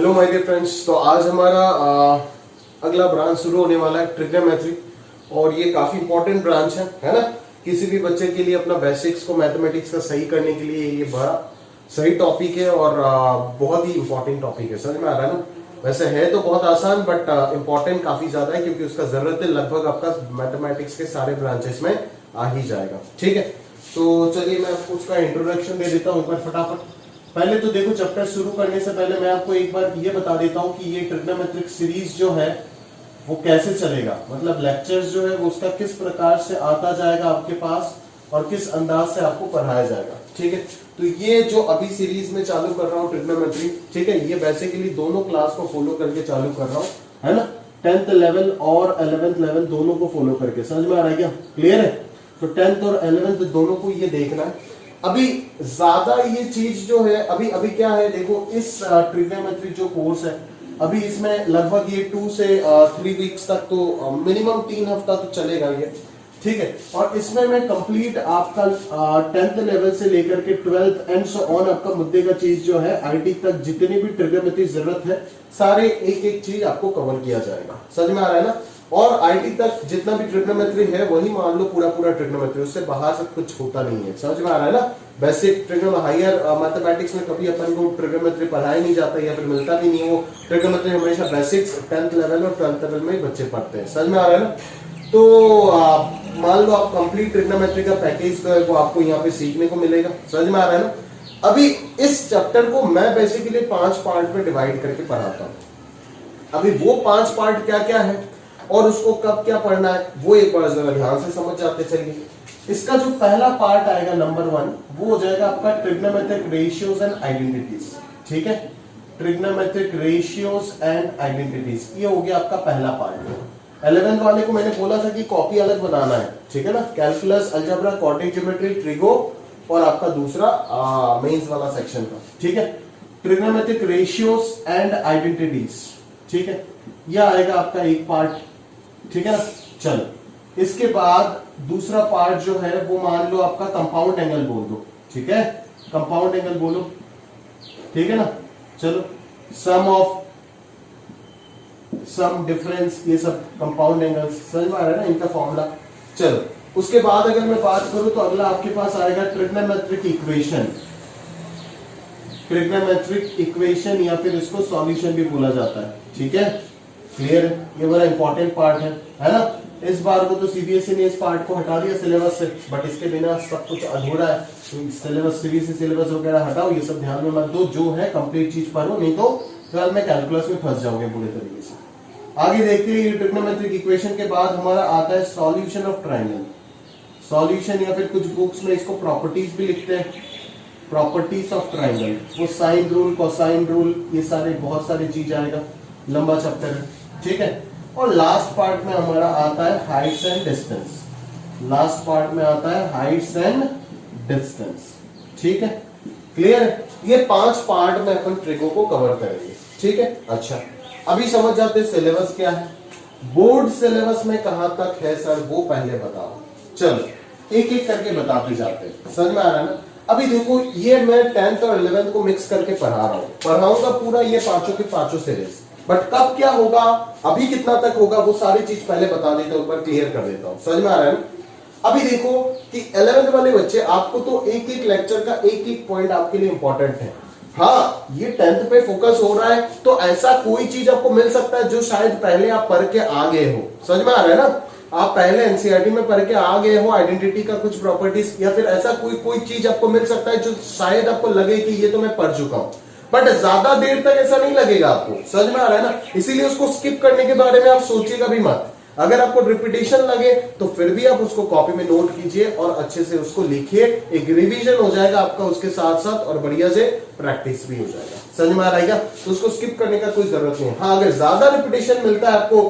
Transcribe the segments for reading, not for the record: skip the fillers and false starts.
Hello my dear friends. तो आज हमारा अगला ब्रांच शुरू होने वाला है ट्रिग्नोमेट्री, और ये काफी इंपॉर्टेंट ब्रांच है ना। किसी भी बच्चे के लिए अपना बेसिक्स को मैथमेटिक्स का सही करने के लिए ये बड़ा सही टॉपिक है और बहुत ही इंपॉर्टेंट टॉपिक है। समझ में आ रहा है ना। वैसे है तो बहुत आसान बट इंपॉर्टेंट काफी ज्यादा है, क्योंकि उसका जरूरत है लगभग आपका मैथमेटिक्स के सारे ब्रांचेस में आ ही जाएगा। ठीक है, तो चलिए मैं आपको उसका इंट्रोडक्शन दे देता हूँ एक बार फटाफट। पहले तो देखो, चैप्टर शुरू करने से पहले मैं आपको एक बार ये बता देता हूँ कि ये ट्रिग्नोमेट्रिक सीरीज जो है वो कैसे चलेगा, मतलब लेक्चर्स जो है वो उसका किस प्रकार से आता जाएगा आपके पास और किस अंदाज से आपको पढ़ाया जाएगा। ठीक है, तो ये जो अभी सीरीज में चालू कर रहा हूँ ट्रिग्नोमेट्री, ठीक है, ये बेसिकली दोनों क्लास को फॉलो करके चालू कर रहा हूँ, है ना। 10th लेवल और 11th लेवल दोनों को फॉलो करके। समझ में आ रहा है क्या? क्लियर है? तो 10th और 11th दोनों को ये देखना है। अभी ज्यादा ये चीज जो है अभी क्या है, देखो इस ट्रिग्नोमेट्री जो कोर्स है अभी इसमें लगभग ये 2 से 3 वीक्स तक तो मिनिमम 3 हफ्ता तो चलेगा ये। ठीक है, और इसमें मैं कंप्लीट आपका 10th लेवल से लेकर के 12th एंड सो ऑन आपका मुद्दे का चीज जो है आईटी तक जितनी भी ट्रिग्नोमेट्री जरूरत है सारे एक एक चीज आपको कवर किया जाएगा। समझ में आ रहा है ना। और आईटी तक जितना भी ट्रिग्नोमेट्री है वही मान लो पूरा ट्रिग्नोमेट्री, उससे बाहर से कुछ होता नहीं है। समझ में आ रहा है ना। बेसिक ट्रिग्नोमेट्री हायर मैथमेटिक्स में कभी अपन को ट्रिग्नोमेट्री पढ़ाया नहीं जाता या फिर मिलता भी नहीं। वो ट्रिग्नोमेट्री हमेशा बेसिक्स 10th लेवल और 12th लेवल में बच्चे पढ़ते हैं। समझ में आ रहा है ना। तो मान लो आप कंप्लीट ट्रिग्नोमेट्री का पैकेज जो है वो आपको यहाँ पे सीखने को मिलेगा। समझ में आ रहा है ना। अभी इस चैप्टर को मैं बेसिकली 5 पार्ट में डिवाइड करके पढ़ाता हूँ। अभी वो 5 पार्ट क्या क्या है और उसको कब क्या पढ़ना है वो एक बार जरा ध्यान से समझ जाते चलिए। इसका जो पहला पार्ट आएगा नंबर 1 वो हो जाएगा आपका ट्रिग्नोमेट्रिक रेशियोज एंड आइडेंटिटीज। ठीक है, ट्रिग्नोमेट्रिक रेशियोज एंड आइडेंटिटीज, ये हो गया आपका पहला पार्ट। 11th वाले को मैंने बोला था कि कॉपी अलग बनाना है। ठीक है ना, calculus, algebra, quadratic geometry, trigo और आपका दूसरा मेंस वाला सेक्शन का। ठीक है, ट्रिग्नोमेट्रिक रेशियोज एंड आइडेंटिटीज। ठीक है, यह आएगा आपका एक पार्ट। ठीक है ना। चलो, इसके बाद दूसरा पार्ट जो है वो मान लो आपका कंपाउंड एंगल बोल दो। ठीक है, कंपाउंड एंगल बोलो। ठीक है ना। चलो, सम डिफरेंस, ये सब कंपाउंड एंगल्स समझ में आ रहा है ना, इनका फॉर्मूला। चलो, उसके बाद अगर मैं बात करूं तो अगला आपके पास आएगा ट्रिग्नोमेट्रिक इक्वेशन। ट्रिग्नोमेट्रिक इक्वेशन या फिर इसको सॉल्यूशन भी बोला जाता है। ठीक है, क्लियर है? ये बड़ा इंपॉर्टेंट पार्ट है ना। इस बार को तो सीबीएसई ने इस पार्ट को हटा दिया सिलेबस से, बट इसके बिना सब कुछ अधूरा है। तो सिलेबस, सीबीएसई सिलेबस वगैरह हटाओ, ये सब ध्यान में मत दो। जो है कंप्लीट चीज पढ़ो, नहीं तो 12 में कैलकुलस में फंस जाओगे पूरे तरीके से। आगे देखते हैं, ट्रिग्नोमेट्रिक इक्वेशन के बाद हमारा आता है सॉल्यूशन ऑफ ट्राइंगल। सॉल्यूशन या फिर कुछ बुक्स में इसको प्रॉपर्टीज भी लिखते हैं, प्रॉपर्टीज ऑफ ट्राइंगल। वो साइन रूल, कोसाइन रूल, ये सारे बहुत सारी चीज आएगा, लंबा चैप्टर है। ठीक है, और लास्ट पार्ट में हमारा आता है Heights and distance. Last part में आता है हाइट्स एंड डिस्टेंस। ठीक है, क्लियर है? ये 5 पार्ट में अपन ट्रिगो को कवर करेंगे। ठीक है, अच्छा अभी समझ जाते हैं सिलेबस क्या है। बोर्ड सिलेबस में कहां तक है सर वो पहले बताओ। चलो एक एक करके बताते जाते हैं। समझ में आ रहा है ना। अभी देखो, ये मैं 10th और 11th को मिक्स करके पढ़ा रहा हूं, पढ़ाऊंगा पूरा ये पांचों के पांचों सीरीज, बट कब क्या होगा, अभी कितना तक होगा, वो सारी चीज पहले बता देता हूं, एक बार क्लियर कर देता हूं। समझ में आ रहा है ना। अभी देखो कि 11th वाले बच्चे, आपको तो एक एक लेक्चर का एक एक पॉइंट आपके लिए इंपॉर्टेंट है। हाँ, ये 10th पे फोकस हो रहा है तो ऐसा कोई चीज आपको मिल सकता है जो शायद पहले आप पढ़ के आ गए हो। समझ में आ रहा है ना। आप पहले एनसीईआरटी में पढ़ के आ गए हो, आइडेंटिटी का कुछ प्रॉपर्टीज, या फिर ऐसा कोई चीज आपको मिल सकता है जो शायद आपको लगे कि ये तो मैं पढ़ चुका हूं, बट ज्यादा देर तक ऐसा नहीं लगेगा आपको। समझ में आ रहा है ना। इसीलिए उसको स्किप करने के बारे में आप सोचिएगा भी मत। अगर आपको रिपीटेशन लगे तो फिर भी आप उसको कॉपी में नोट कीजिए और अच्छे से उसको लिखिए। एक रिवीजन हो जाएगा आपका उसके साथ साथ और बढ़िया से प्रैक्टिस भी हो जाएगा। समझ में आ रहा है क्या? तो उसको स्किप करने का कोई जरूरत नहीं है। हाँ, अगर ज्यादा रिपीटेशन मिलता है आपको,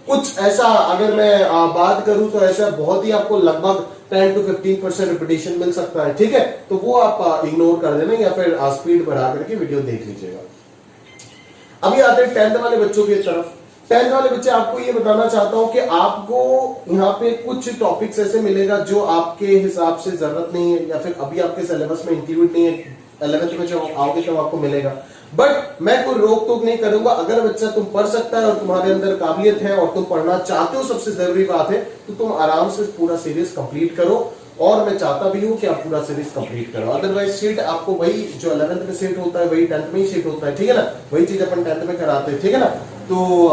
कुछ ऐसा अगर मैं बात करूं तो ऐसा बहुत ही आपको लगभग 10 to 15% रिपीटेशन मिल सकता है। ठीक है, तो वो आप इग्नोर कर देना या फिर स्पीड बढ़ा करके वीडियो देख लीजिएगा। अभी आते हैं 10th वाले बच्चों की तरफ। 10th वाले बच्चे, आपको ये बताना चाहता हूं कि आपको यहाँ पे कुछ टॉपिक्स ऐसे मिलेगा जो आपके हिसाब से जरूरत नहीं है या फिर अभी आपके सिलेबस में इंक्लूड नहीं है। 11th में जब आओगे तब आपको मिलेगा। बट मैं कोई रोक टोक नहीं करूंगा, अगर बच्चा तुम पढ़ सकता है और तुम्हारे अंदर काबिलियत है और तुम पढ़ना चाहते हो, सबसे जरूरी बात है, तो तुम आराम से पूरा सीरीज कंप्लीट करो। और मैं चाहता भी हूं कि आप पूरा सीरीज कंप्लीट करो। अदरवाइज सीट आपको वही जो 11th में सीट होता है वही 10th में ही सीट होता है, ठीक है ना, वही चीज अपन 10th में कराते हैं, ठीक है ना। तो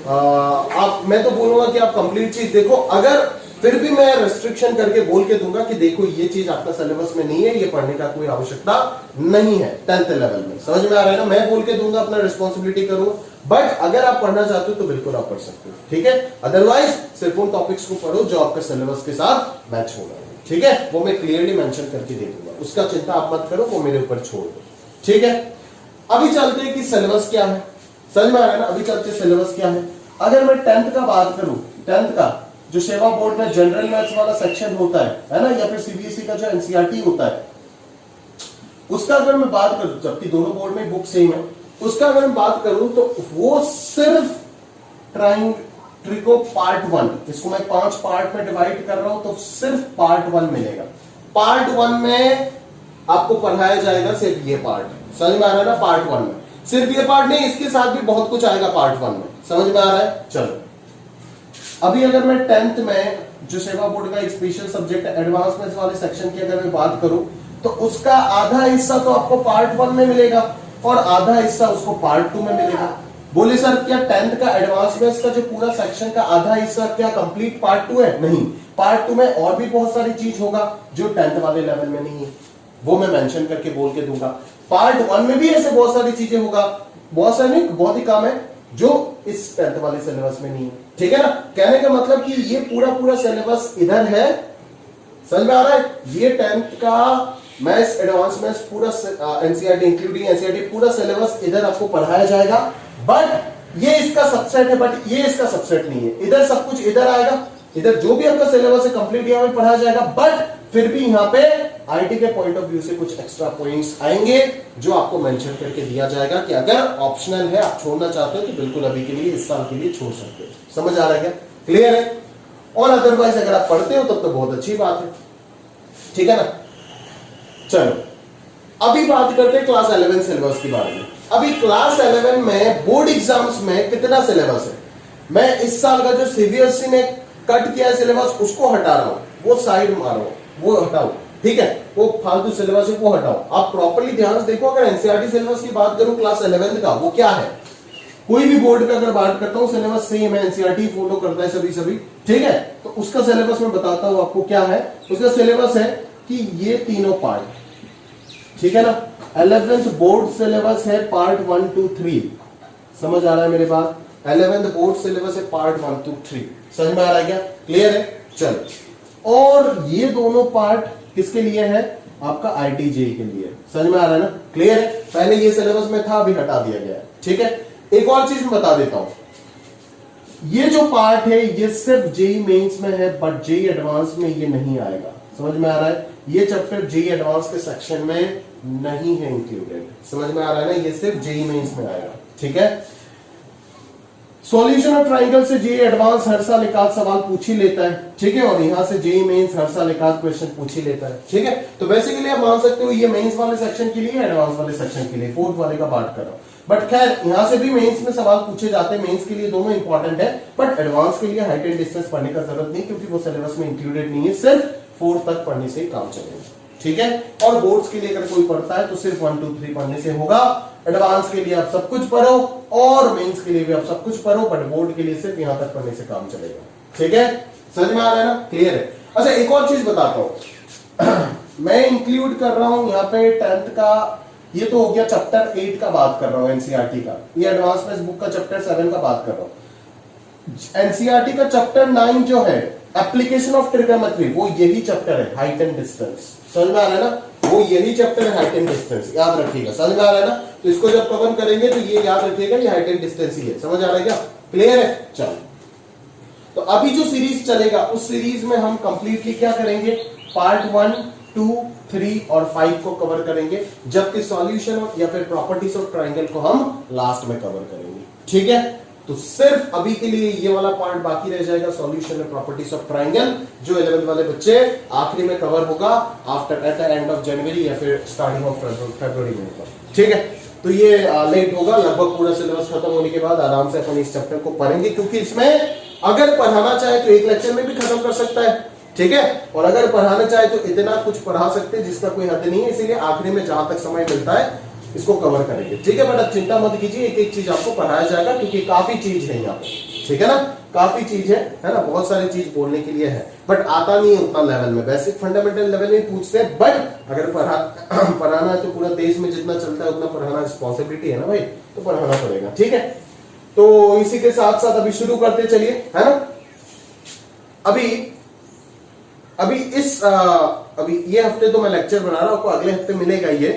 आप, मैं तो बोलूंगा कि आप कंप्लीट चीज देखो। अगर फिर भी मैं रेस्ट्रिक्शन करके बोल के दूंगा कि देखो ये चीज आपका सिलेबस में नहीं है, ये पढ़ने का कोई आवश्यकता नहीं है 10th लेवल में, समझ में आ रहा है ना, मैं बोल के दूंगा, अपना रिस्पॉन्सिबिलिटी करूंगा। बट अगर आप पढ़ना चाहते हो तो बिल्कुल आप पढ़ सकते हो, ठीक है। अदरवाइज सिर्फ उन टॉपिक्स को पढ़ो जो आपके सिलेबस के साथ मैच होगा, ठीक है, वो मैं क्लियरली मेंशन करके दे दूंगा, उसका चिंता आप मत करो, वो मेरे ऊपर छोड़ दो, ठीक है। अभी चलते हैं कि सिलेबस क्या है, समझ में आ रहा है ना। अभी चलते सिलेबस क्या है। अगर मैं 10th का बात करूं, 10th का जो सेवा बोर्ड में जनरल मैथ्स वाला सेक्शन होता है ना, या फिर सीबीएसई का जो एनसीईआरटी होता है, उसका अगर मैं बात करूं, जबकि दोनों बोर्ड में बुक सेम है, उसका अगर मैं बात करूं तो वो सिर्फ ट्रिको पार्ट 1, इसको मैं 5 पार्ट में डिवाइड कर रहा हूं, तो सिर्फ पार्ट 1 मिलेगा। पार्ट 1 में आपको पढ़ाया जाएगा सिर्फ ये पार्ट, समझ में आ रहा है ना। पार्ट 1 में सिर्फ ये पार्ट नहीं, इसके साथ भी बहुत कुछ आएगा पार्ट 1 में, समझ में आ रहा है। चलो अभी अगर मैं 10th में जो सेवा बोर्ड का एक स्पेशल सब्जेक्ट एडवांस मैथ्स वाले सेक्शन की अगर मैं बात करूं, तो उसका आधा हिस्सा तो आपको पार्ट 1 में मिलेगा और आधा हिस्सा उसको पार्ट 2 में मिलेगा। बोले सर क्या 10th का एडवांस मैथ्स का जो पूरा सेक्शन का आधा हिस्सा क्या कंप्लीट पार्ट 2 है? नहीं, पार्ट 2 में और भी बहुत सारी चीज होगा जो 10th वाले लेवल में नहीं है, वो मैं मेंशन करके बोल के दूंगा। पार्ट 1 में भी ऐसे बहुत सारी चीजें होगा, बहुत सारी नहीं, बहुत ही कम है, जो इस 10th वाले सिलेबस में नहीं है, ठीक है ना। कहने का मतलब कि ये पूरा सिलेबस इधर है, समझ में आ रहा है। ये 10th का मैथ्स, एडवांस मैथ्स, पूरा एनसीईआरटी इंक्लूडिंग एनसीईआरटी पूरा सिलेबस इधर आपको पढ़ाया जाएगा। बट ये इसका सबसेट है, बट ये इसका सबसेट नहीं है। इधर सब कुछ इधर आएगा, इधर जो भी आपका सिलेबस है कंप्लीट यहाँ पे पढ़ाया जाएगा, बट फिर भी यहाँ पे आईटी के पॉइंट ऑफ व्यू से कुछ एक्स्ट्रा पॉइंट्स आएंगे जो आपको मेंशन करके दिया जाएगा कि अगर ऑप्शनल है, आप छोड़ना चाहते हो तो बिल्कुल अभी के लिए, इस साल के लिए छोड़ सकते हो। समझ आ रहा है क्या? क्लियर है? और अदरवाइज अगर आप पढ़ते हो तब तो बहुत अच्छी बात है, ठीक है ना। चलो अभी बात करते हैं क्लास 11 सिलेबस के बारे में। अभी क्लास 11 में बोर्ड एग्जाम्स में कितना सिलेबस है? मैं इस साल का जो सीबीएसई ने कट किया है सिलेबस, उसको हटा रहा हूं, वो साइड मारो, वो हटाओ, ठीक है, वो फालतू सिलेबस है वो हटाओ। आप प्रॉपर्ली ध्यान से देखो। अगर एनसीईआरटी सिलेबस की बात करूं क्लास 11 का, वो क्या है, कोई भी बोर्ड का अगर बात करता हूं सिलेबस सेम है, एनसीईआरटी फॉलो करता है सभी, ठीक है। तो उसका सिलेबस मैं बताता हूं आपको क्या है। उसका सिलेबस है कि ये तीनों पार्ट, ठीक है ना। 11th बोर्ड सिलेबस है पार्ट 1 to 3, समझ आ रहा है मेरे बात। 11th बोर्ड सिलेबस है पार्ट 1 to 3, समझ में आ रहा है क्या? क्लियर है? चलो, और ये दोनों पार्ट किसके लिए है? आपका आईटीजे के लिए, समझ में आ रहा है ना? क्लियर है? पहले ये सिलेबस में था, अभी हटा दिया गया है, ठीक है। एक और चीज मैं बता देता हूं, ये जो पार्ट है ये सिर्फ जेई मेंस में है, बट जेई एडवांस में ये नहीं आएगा, समझ में आ रहा है। ये चैप्टर जेई एडवांस के सेक्शन में नहीं है इंक्लूडेड, समझ में आ रहा है ना। ये सिर्फ जेई मेंस में आएगा, ठीक है। सॉल्यूशन ऑफ ट्रायंगल से जेई एडवांस हर साल एक आध सवाल पूछ ही लेता है, ठीक है, और यहां से जेई मेंस हर साल एक आध क्वेश्चन पूछ ही लेता है, ठीक है। तो बेसिकली आप मान सकते हो ये मेंस वाले सेक्शन के लिए, एडवांस वाले सेक्शन के लिए, 4th वाले का बात कर रहा हूं। बट खैर यहां से भी मेंस में सवाल पूछे जाते हैं, मेंस के लिए दोनों इंपॉर्टेंट है, बट एडवांस के लिए हाइट एंड डिस्टेंस पढ़ने का जरूरत नहीं, क्योंकि वो सिलेबस में इंक्लूडेड नहीं है, सिर्फ 4th तक पढ़ने से ही काम चलेगा, ठीक है। और बोर्ड्स के लिए अगर कोई पढ़ता है तो सिर्फ 1 2 3 पढ़ने से होगा। एडवांस के लिए आप सब कुछ पढ़ो और मेंस के लिए भी आप सब कुछ पढ़ो, बट बोर्ड के लिए सिर्फ यहां तक पढ़ने से काम चलेगा, ठीक है। समझ में आ रहा है ना? क्लियर है? अच्छा एक और चीज बताता हूं मैं इंक्लूड कर रहा हूं यहाँ पे 10th का, ये तो हो गया चैप्टर 8 का बात कर रहा हूं एनसीईआरटी का, ये एडवांस मैथ्स बुक का चैप्टर 7 का बात कर रहा हूं। एनसीईआरटी का चैप्टर 9 जो है एप्लीकेशन ऑफ ट्रिग्नोमेट्री, वो यही चैप्टर है, हाइट एंड डिस्टेंस, समझ में आ रहा है ना। वो यही चैप्टर है हाइट एंड डिस्टेंस, याद रखिएगा, समझ में आ रहा है ना। तो इसको जब कवर करेंगे तो ये याद रखिएगा, ये हाइट एंड डिस्टेंस ही है, समझ आ रहा है क्या? क्लियर है? चलो, तो अभी जो सीरीज चलेगा उस सीरीज में हम कंप्लीटली क्या करेंगे, पार्ट 1 2 3 और 5 को कवर करेंगे, जबकि सॉल्यूशन या फिर प्रॉपर्टीज ऑफ ट्रायंगल को हम लास्ट में कवर करेंगे, ठीक है। तो सिर्फ अभी के लिए ये वाला पार्ट बाकी रह जाएगा, solution and properties of triangle, जो 11th वाले बच्चे आखिरी में कवर होगा after at the end of January या फिर स्टार्टिंग ऑफ फरवरी में होगा। ठीक है, तो ये लेट होगा, लगभग पूरा सिलेबस खत्म होने के बाद आराम से अपन इस चैप्टर को पढ़ेंगे, क्योंकि इसमें अगर पढ़ाना चाहे तो एक लेक्चर में भी खत्म कर सकता है। ठीक है, और अगर पढ़ाना चाहे तो इतना कुछ पढ़ा सकते हैं जिसका कोई हद नहीं है, इसीलिए आखिरी में जहां तक समय मिलता है इसको कवर करेंगे। ठीक है, बट अब चिंता मत कीजिए, एक एक चीज आपको पढ़ाया जाएगा, क्योंकि काफी चीज है यहाँ पे। ठीक है ना, काफी चीज है ना, बहुत सारी चीज बोलने के लिए है, बट आता नहीं है उतना लेवल में, बेसिक फंडामेंटल लेवल में पूछते हैं, बट अगर पढ़ाना है तो पूरा देश में जितना चलता है उतना पढ़ाना रिस्पॉन्सिबिलिटी है ना भाई, तो पढ़ाना पड़ेगा। ठीक है, तो इसी के साथ साथ अभी शुरू करते चलिए, है ना। अभी ये हफ्ते तो मैं लेक्चर बना रहा हूं, आपको अगले हफ्ते मिलेगा ये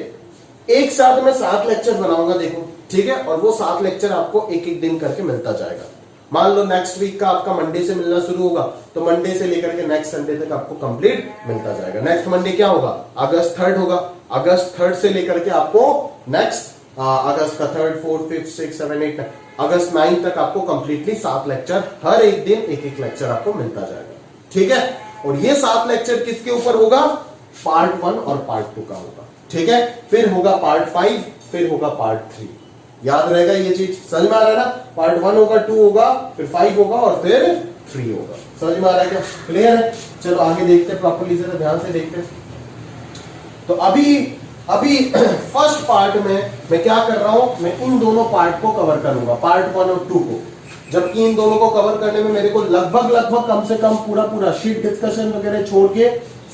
एक साथ मैं 7 लेक्चर बनाऊंगा, देखो। ठीक है, और वो 7 लेक्चर आपको एक एक दिन करके मिलता जाएगा। मान लो नेक्स्ट वीक का आपका मंडे से मिलना शुरू होगा, तो मंडे से लेकर के नेक्स्ट संडे तक आपको कंप्लीट मिलता जाएगा। नेक्स्ट मंडे क्या होगा, अगस्त 3 होगा, अगस्त 3 से लेकर के आपको नेक्स्ट अगस्त का 3, 4, 5, 6, 7, 8 अगस्त 9 तक आपको कंप्लीटली 7 लेक्चर, हर एक दिन एक एक लेक्चर आपको मिलता जाएगा। ठीक है, और ये 7 लेक्चर किसके ऊपर होगा, पार्ट 1 और पार्ट 2 का होगा। ठीक है, फिर होगा पार्ट 5, फिर होगा पार्ट 3। याद रहेगा ये चीज, समझ में आ रहा है ना। पार्ट 1 होगा, 2 होगा, फिर 5 होगा और फिर 3 होगा। समझ में आ रहा है क्या, क्लियर है। चलो आगे देखते हैं, प्रॉपर्ली जरा ध्यान से देखते हैं। तो अभी फर्स्ट पार्ट में मैं क्या कर रहा हूं, मैं इन दोनों पार्ट को कवर करूंगा, पार्ट 1 और 2 को, जबकि इन दोनों को कवर करने में मेरे को लगभग कम से कम पूरा शीट डिस्कशन वगैरह छोड़ के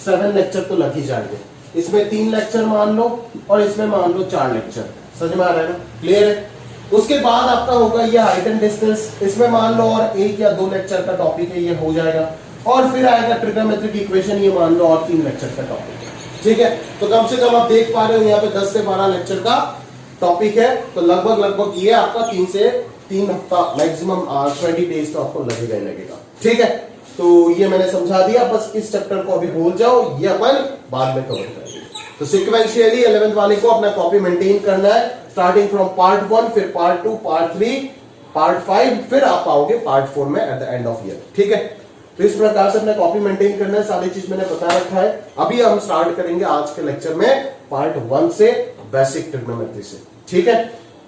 7 लेक्चर तो लग ही जाएंगे। इसमें 3 लेक्चर मान लो और इसमें मान लो 4 लेक्चर। समझ में आ रहा है ना, क्लियर है। उसके बाद आपका होगा ये हाइट एंड डिस्टेंस, इसमें मान लो और 1 या 2 लेक्चर का टॉपिक है, ये हो जाएगा। और फिर आएगा ट्रिग्नोमेट्रिक इक्वेशन, ये मान लो और 3 लेक्चर का टॉपिक है। ठीक है, तो कम से कम आप देख पा रहे हो यहाँ पे 10 से 12 लेक्चर का टॉपिक है, तो लगभग ये आपका 3 हफ्ता मैक्सिमम 20 डेज तो आपको लगेगा। ठीक है, तो ये मैंने समझा दिया, बस इस चैप्टर को अभी भूल जाओ, ये अपन बाद में कवर करेंगे। तो सिक्वेंशियली 11th वाले को अपना कॉपी मेंटेन करना है, स्टार्टिंग फ्रॉम पार्ट 1, फिर पार्ट 2, पार्ट 3, पार्ट 5, फिर आप आओगे पार्ट 4 में at the end of year. ठीक है, तो इस प्रकार से अपना कॉपी मेंटेन करना है, सारी चीज मैंने बता रखा है। अभी हम स्टार्ट करेंगे आज के लेक्चर में पार्ट 1 से, बेसिक ट्रिग्नोमेट्री से। ठीक है,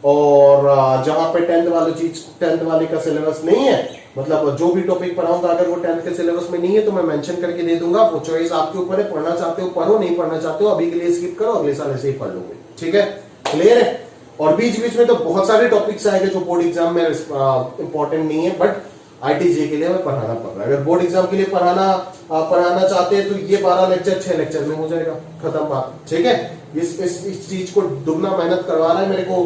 और जहां पे 10th वाले का सिलेबस नहीं है, मतलब जो भी टॉपिक पढ़ाऊंगा अगर वो 10th के सिलेबस में नहीं है तो मैं मेंशन करके दे दूंगा, वो चॉइस आपके ऊपर है, पढ़ना चाहते हो पढ़ो, नहीं पढ़ना चाहते हो अभी के लिए स्किप करो, अगले साल ऐसे ही पढ़ लोगे। ठीक है, क्लियर है। और बीच बीच में तो बहुत सारे टॉपिक्स आएंगे जो बोर्ड एग्जाम में इंपॉर्टेंट नहीं है, बट ITJ के लिए हमें पढ़ाना पड़ रहा है। अगर बोर्ड एग्जाम के लिए पढ़ाना चाहते हैं तो ये 12 लेक्चर 6 लेक्चर में हो जाएगा, खत्म बात। ठीक है, इस चीज को दुगना मेहनत करवा रहा है मेरे को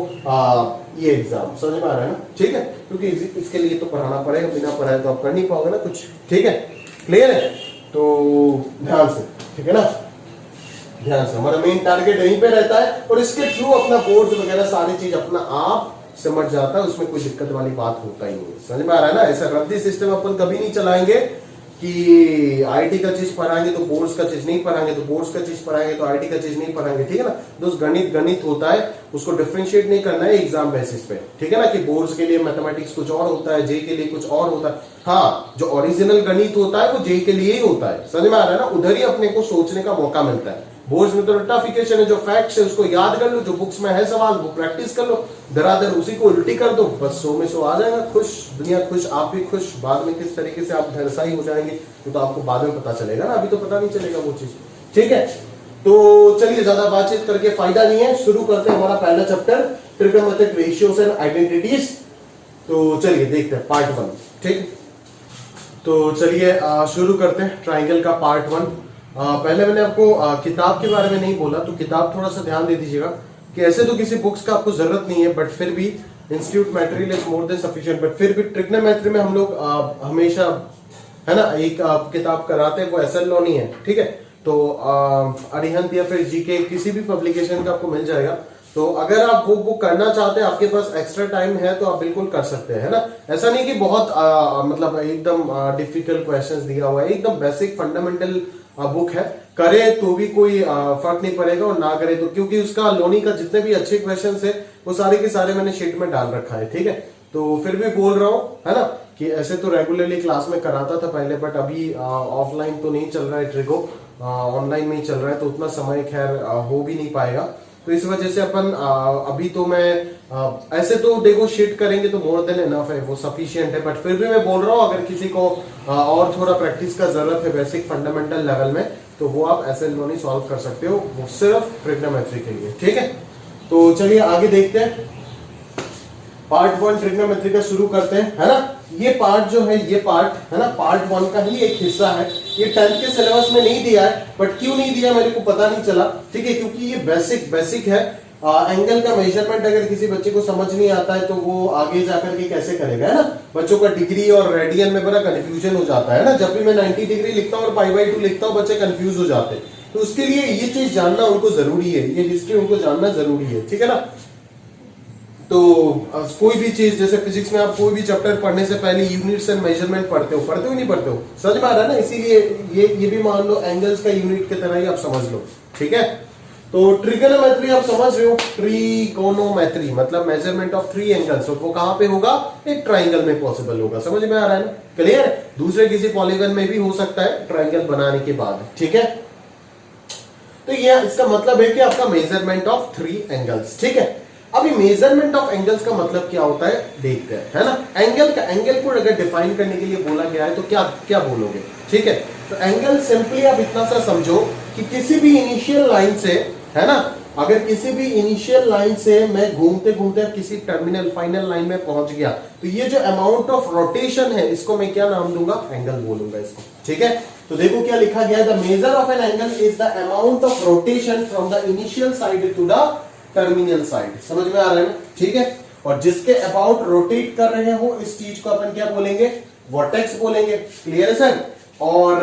ये एग्जाम, समझ में आ रहा है ना। ठीक है, क्योंकि इसके लिए तो पढ़ाना पड़ेगा, बिना पढ़ाए तो आप कर नहीं पाओगे ना कुछ। ठीक है, क्लियर है। तो ध्यान से, ठीक है ना, ध्यान से, हमारा मेन टारगेट यहीं पे रहता है, और इसके थ्रू अपना बोर्ड वगैरह सारी चीज अपना आप समझ जाता है, उसमें कोई दिक्कत वाली बात होता ही नहीं। समझ में आ रहा है ना। ऐसा रद्दी सिस्टम अपन कभी नहीं चलाएंगे कि आईटी का चीज पढ़ाएंगे तो बोर्ड्स का चीज नहीं पढ़ाएंगे, तो बोर्ड्स का चीज पढ़ाएंगे तो आईटी का चीज नहीं पढ़ाएंगे। ठीक है ना, दोस्त गणित होता है, उसको डिफरेंशिएट नहीं करना है एग्जाम बेसिस पे। ठीक है ना, कि बोर्ड्स के लिए मैथमेटिक्स कुछ और होता है, जे के लिए कुछ और होता है। हाँ, जो ओरिजिनल गणित होता है वो जे के लिए ही होता है, समझ में आ रहा है ना। उधर ही अपने को सोचने का मौका मिलता है। बोर्ड्स में तो रट्टाफिकेशन है, जो फैक्ट्स है उसको याद कर लो, जो बुक्स में है सवाल वो प्रैक्टिस कर लो, धराधर उसी को उल्टी कर दो, बस 100 में 100 आ जाएगा, खुश, दुनिया खुश, आप भी खुश। बाद में किस तरीके से आप धरसाई हो जाएंगे तो आपको बाद में पता चलेगा ना, अभी तो पता नहीं चलेगा वो चीज। ठीक है, तो चलिए ज्यादा बातचीत करके फायदा नहीं है, शुरू करते हैं हमारा पहला chapter, trigonometric ratios and identities. तो चलिए देखते हैं पार्ट 1। ठीक, तो चलिए शुरू करते हैं ट्राइंगल का पार्ट 1। पहले मैंने आपको किताब के बारे में नहीं बोला, तो किताब थोड़ा सा ध्यान दे दीजिएगा कि ऐसे तो किसी बुक्स का आपको जरूरत नहीं है, बट फिर भी institute material is more than sufficient. But फिर भी ट्रिग्नोमेट्री में हम लोग हमेशा, है ना, एक किताब कराते हैं, वो एसएल लॉ नहीं है। ठीक है, तो अरिहंत या फिर जीके किसी भी पब्लिकेशन का आपको मिल जाएगा। तो अगर आप वो बुक करना चाहते हैं, आपके पास एक्स्ट्रा टाइम है तो आप बिल्कुल कर सकते हैं, है ना। ऐसा नहीं कि बहुत मतलब एकदम डिफिकल्ट क्वेश्चंस दिया हुआ है, एकदम बेसिक फंडामेंटल बुक है, करे तो भी कोई फर्क नहीं पड़ेगा और ना करे तो, क्योंकि उसका लोनी का जितने भी अच्छे क्वेश्चंस है वो सारे के सारे मैंने शीट में डाल रखा है। ठीक है, तो फिर भी बोल रहा हूँ, है ना, कि ऐसे तो रेगुलरली क्लास में कराता था पहले, बट अभी ऑफलाइन तो नहीं चल रहा है ट्रिको, ऑनलाइन में ही चल रहा है, तो उतना समय खैर हो भी नहीं पाएगा। तो इस वजह से अपन अभी तो मैं ऐसे तो देखो शीट करेंगे तो मोर देन इनफ है, वो सफिशिएंट है, बट फिर भी मैं बोल रहा हूँ अगर किसी को और थोड़ा प्रैक्टिस का जरूरत है बेसिक फंडामेंटल लेवल में, तो वो आप ऐसे लोनी सॉल्व कर सकते हो, वो सिर्फ ट्रिग्नोमेट्री के लिए, ठीक है। तो चलिए आगे देखते हैं, पार्ट 1 ट्रिग्नोमेट्री का शुरू करते हैं, है ना। ये पार्ट जो है, ये पार्ट है ना, पार्ट 1 का ही एक हिस्सा है। ये 10th के सिलेबस में नहीं दिया है, बट क्यों नहीं दिया मेरे को पता नहीं चला, ठीक है, क्योंकि ये बेसिक है। एंगल का मेजरमेंट अगर किसी बच्चे को समझ नहीं आता है तो वो आगे जाकर के कैसे करेगा, है ना। बच्चों का डिग्री और रेडियन में बड़ा कंफ्यूजन हो जाता है ना, जब भी मैं 90 डिग्री लिखता हूँ और π/2 लिखता हूँ बच्चे कंफ्यूज हो जाते हैं, तो उसके लिए ये चीज जानना उनको जरूरी है, ये हिस्ट्री उनको जानना जरूरी है, ठीक है ना। तो कोई भी चीज जैसे फिजिक्स में आप कोई भी चैप्टर पढ़ने से पहले यूनिट्स एंड मेजरमेंट पढ़ते हो नहीं पढ़ते हो, समझ में आ रहा है ना। इसीलिए ये भी मान लो एंगल्स का यूनिट की तरह ही आप समझ लो, ठीक है। तो ट्रिगोनोमेट्री आप समझ रहे हो, ट्रिगोनोमेट्री मतलब मेजरमेंट ऑफ 3 एंगल्स, और वो कहां पे होगा, एक ट्राइंगल में पॉसिबल होगा, समझ में आ रहा है ना, क्लियर। दूसरे किसी पॉलीगन में भी हो सकता है ट्राइंगल बनाने के बाद, ठीक है। तो ये इसका मतलब है कि आपका मेजरमेंट ऑफ 3 एंगल्स, ठीक है। अभी मेजरमेंट ऑफ एंगल्स का मतलब क्या होता है देखते हैं, है ना। एंगल को अगर डिफाइन करने के लिए बोला गया है तो क्या क्या बोलोगे, ठीक है। तो एंगल सिंपली आप इतना सा समझो कि किसी भी इनिशियल लाइन से, है ना, अगर किसी भी इनिशियल लाइन से मैं घूमते घूमते किसी टर्मिनल फाइनल लाइन में पहुंच गया, तो ये जो अमाउंट ऑफ रोटेशन है इसको मैं क्या नाम दूंगा, एंगल बोलूंगा इसको, ठीक है। तो देखो क्या लिखा गया है, the measure of an angle is the amount of rotation from the initial side to the terminal side, समझ में आ रहा है ना, ठीक है। और जिसके अबाउट रोटेट कर रहे हो इस चीज को अपन क्या बोलेंगे, वर्टेक्स बोलेंगे, क्लियर है सर। और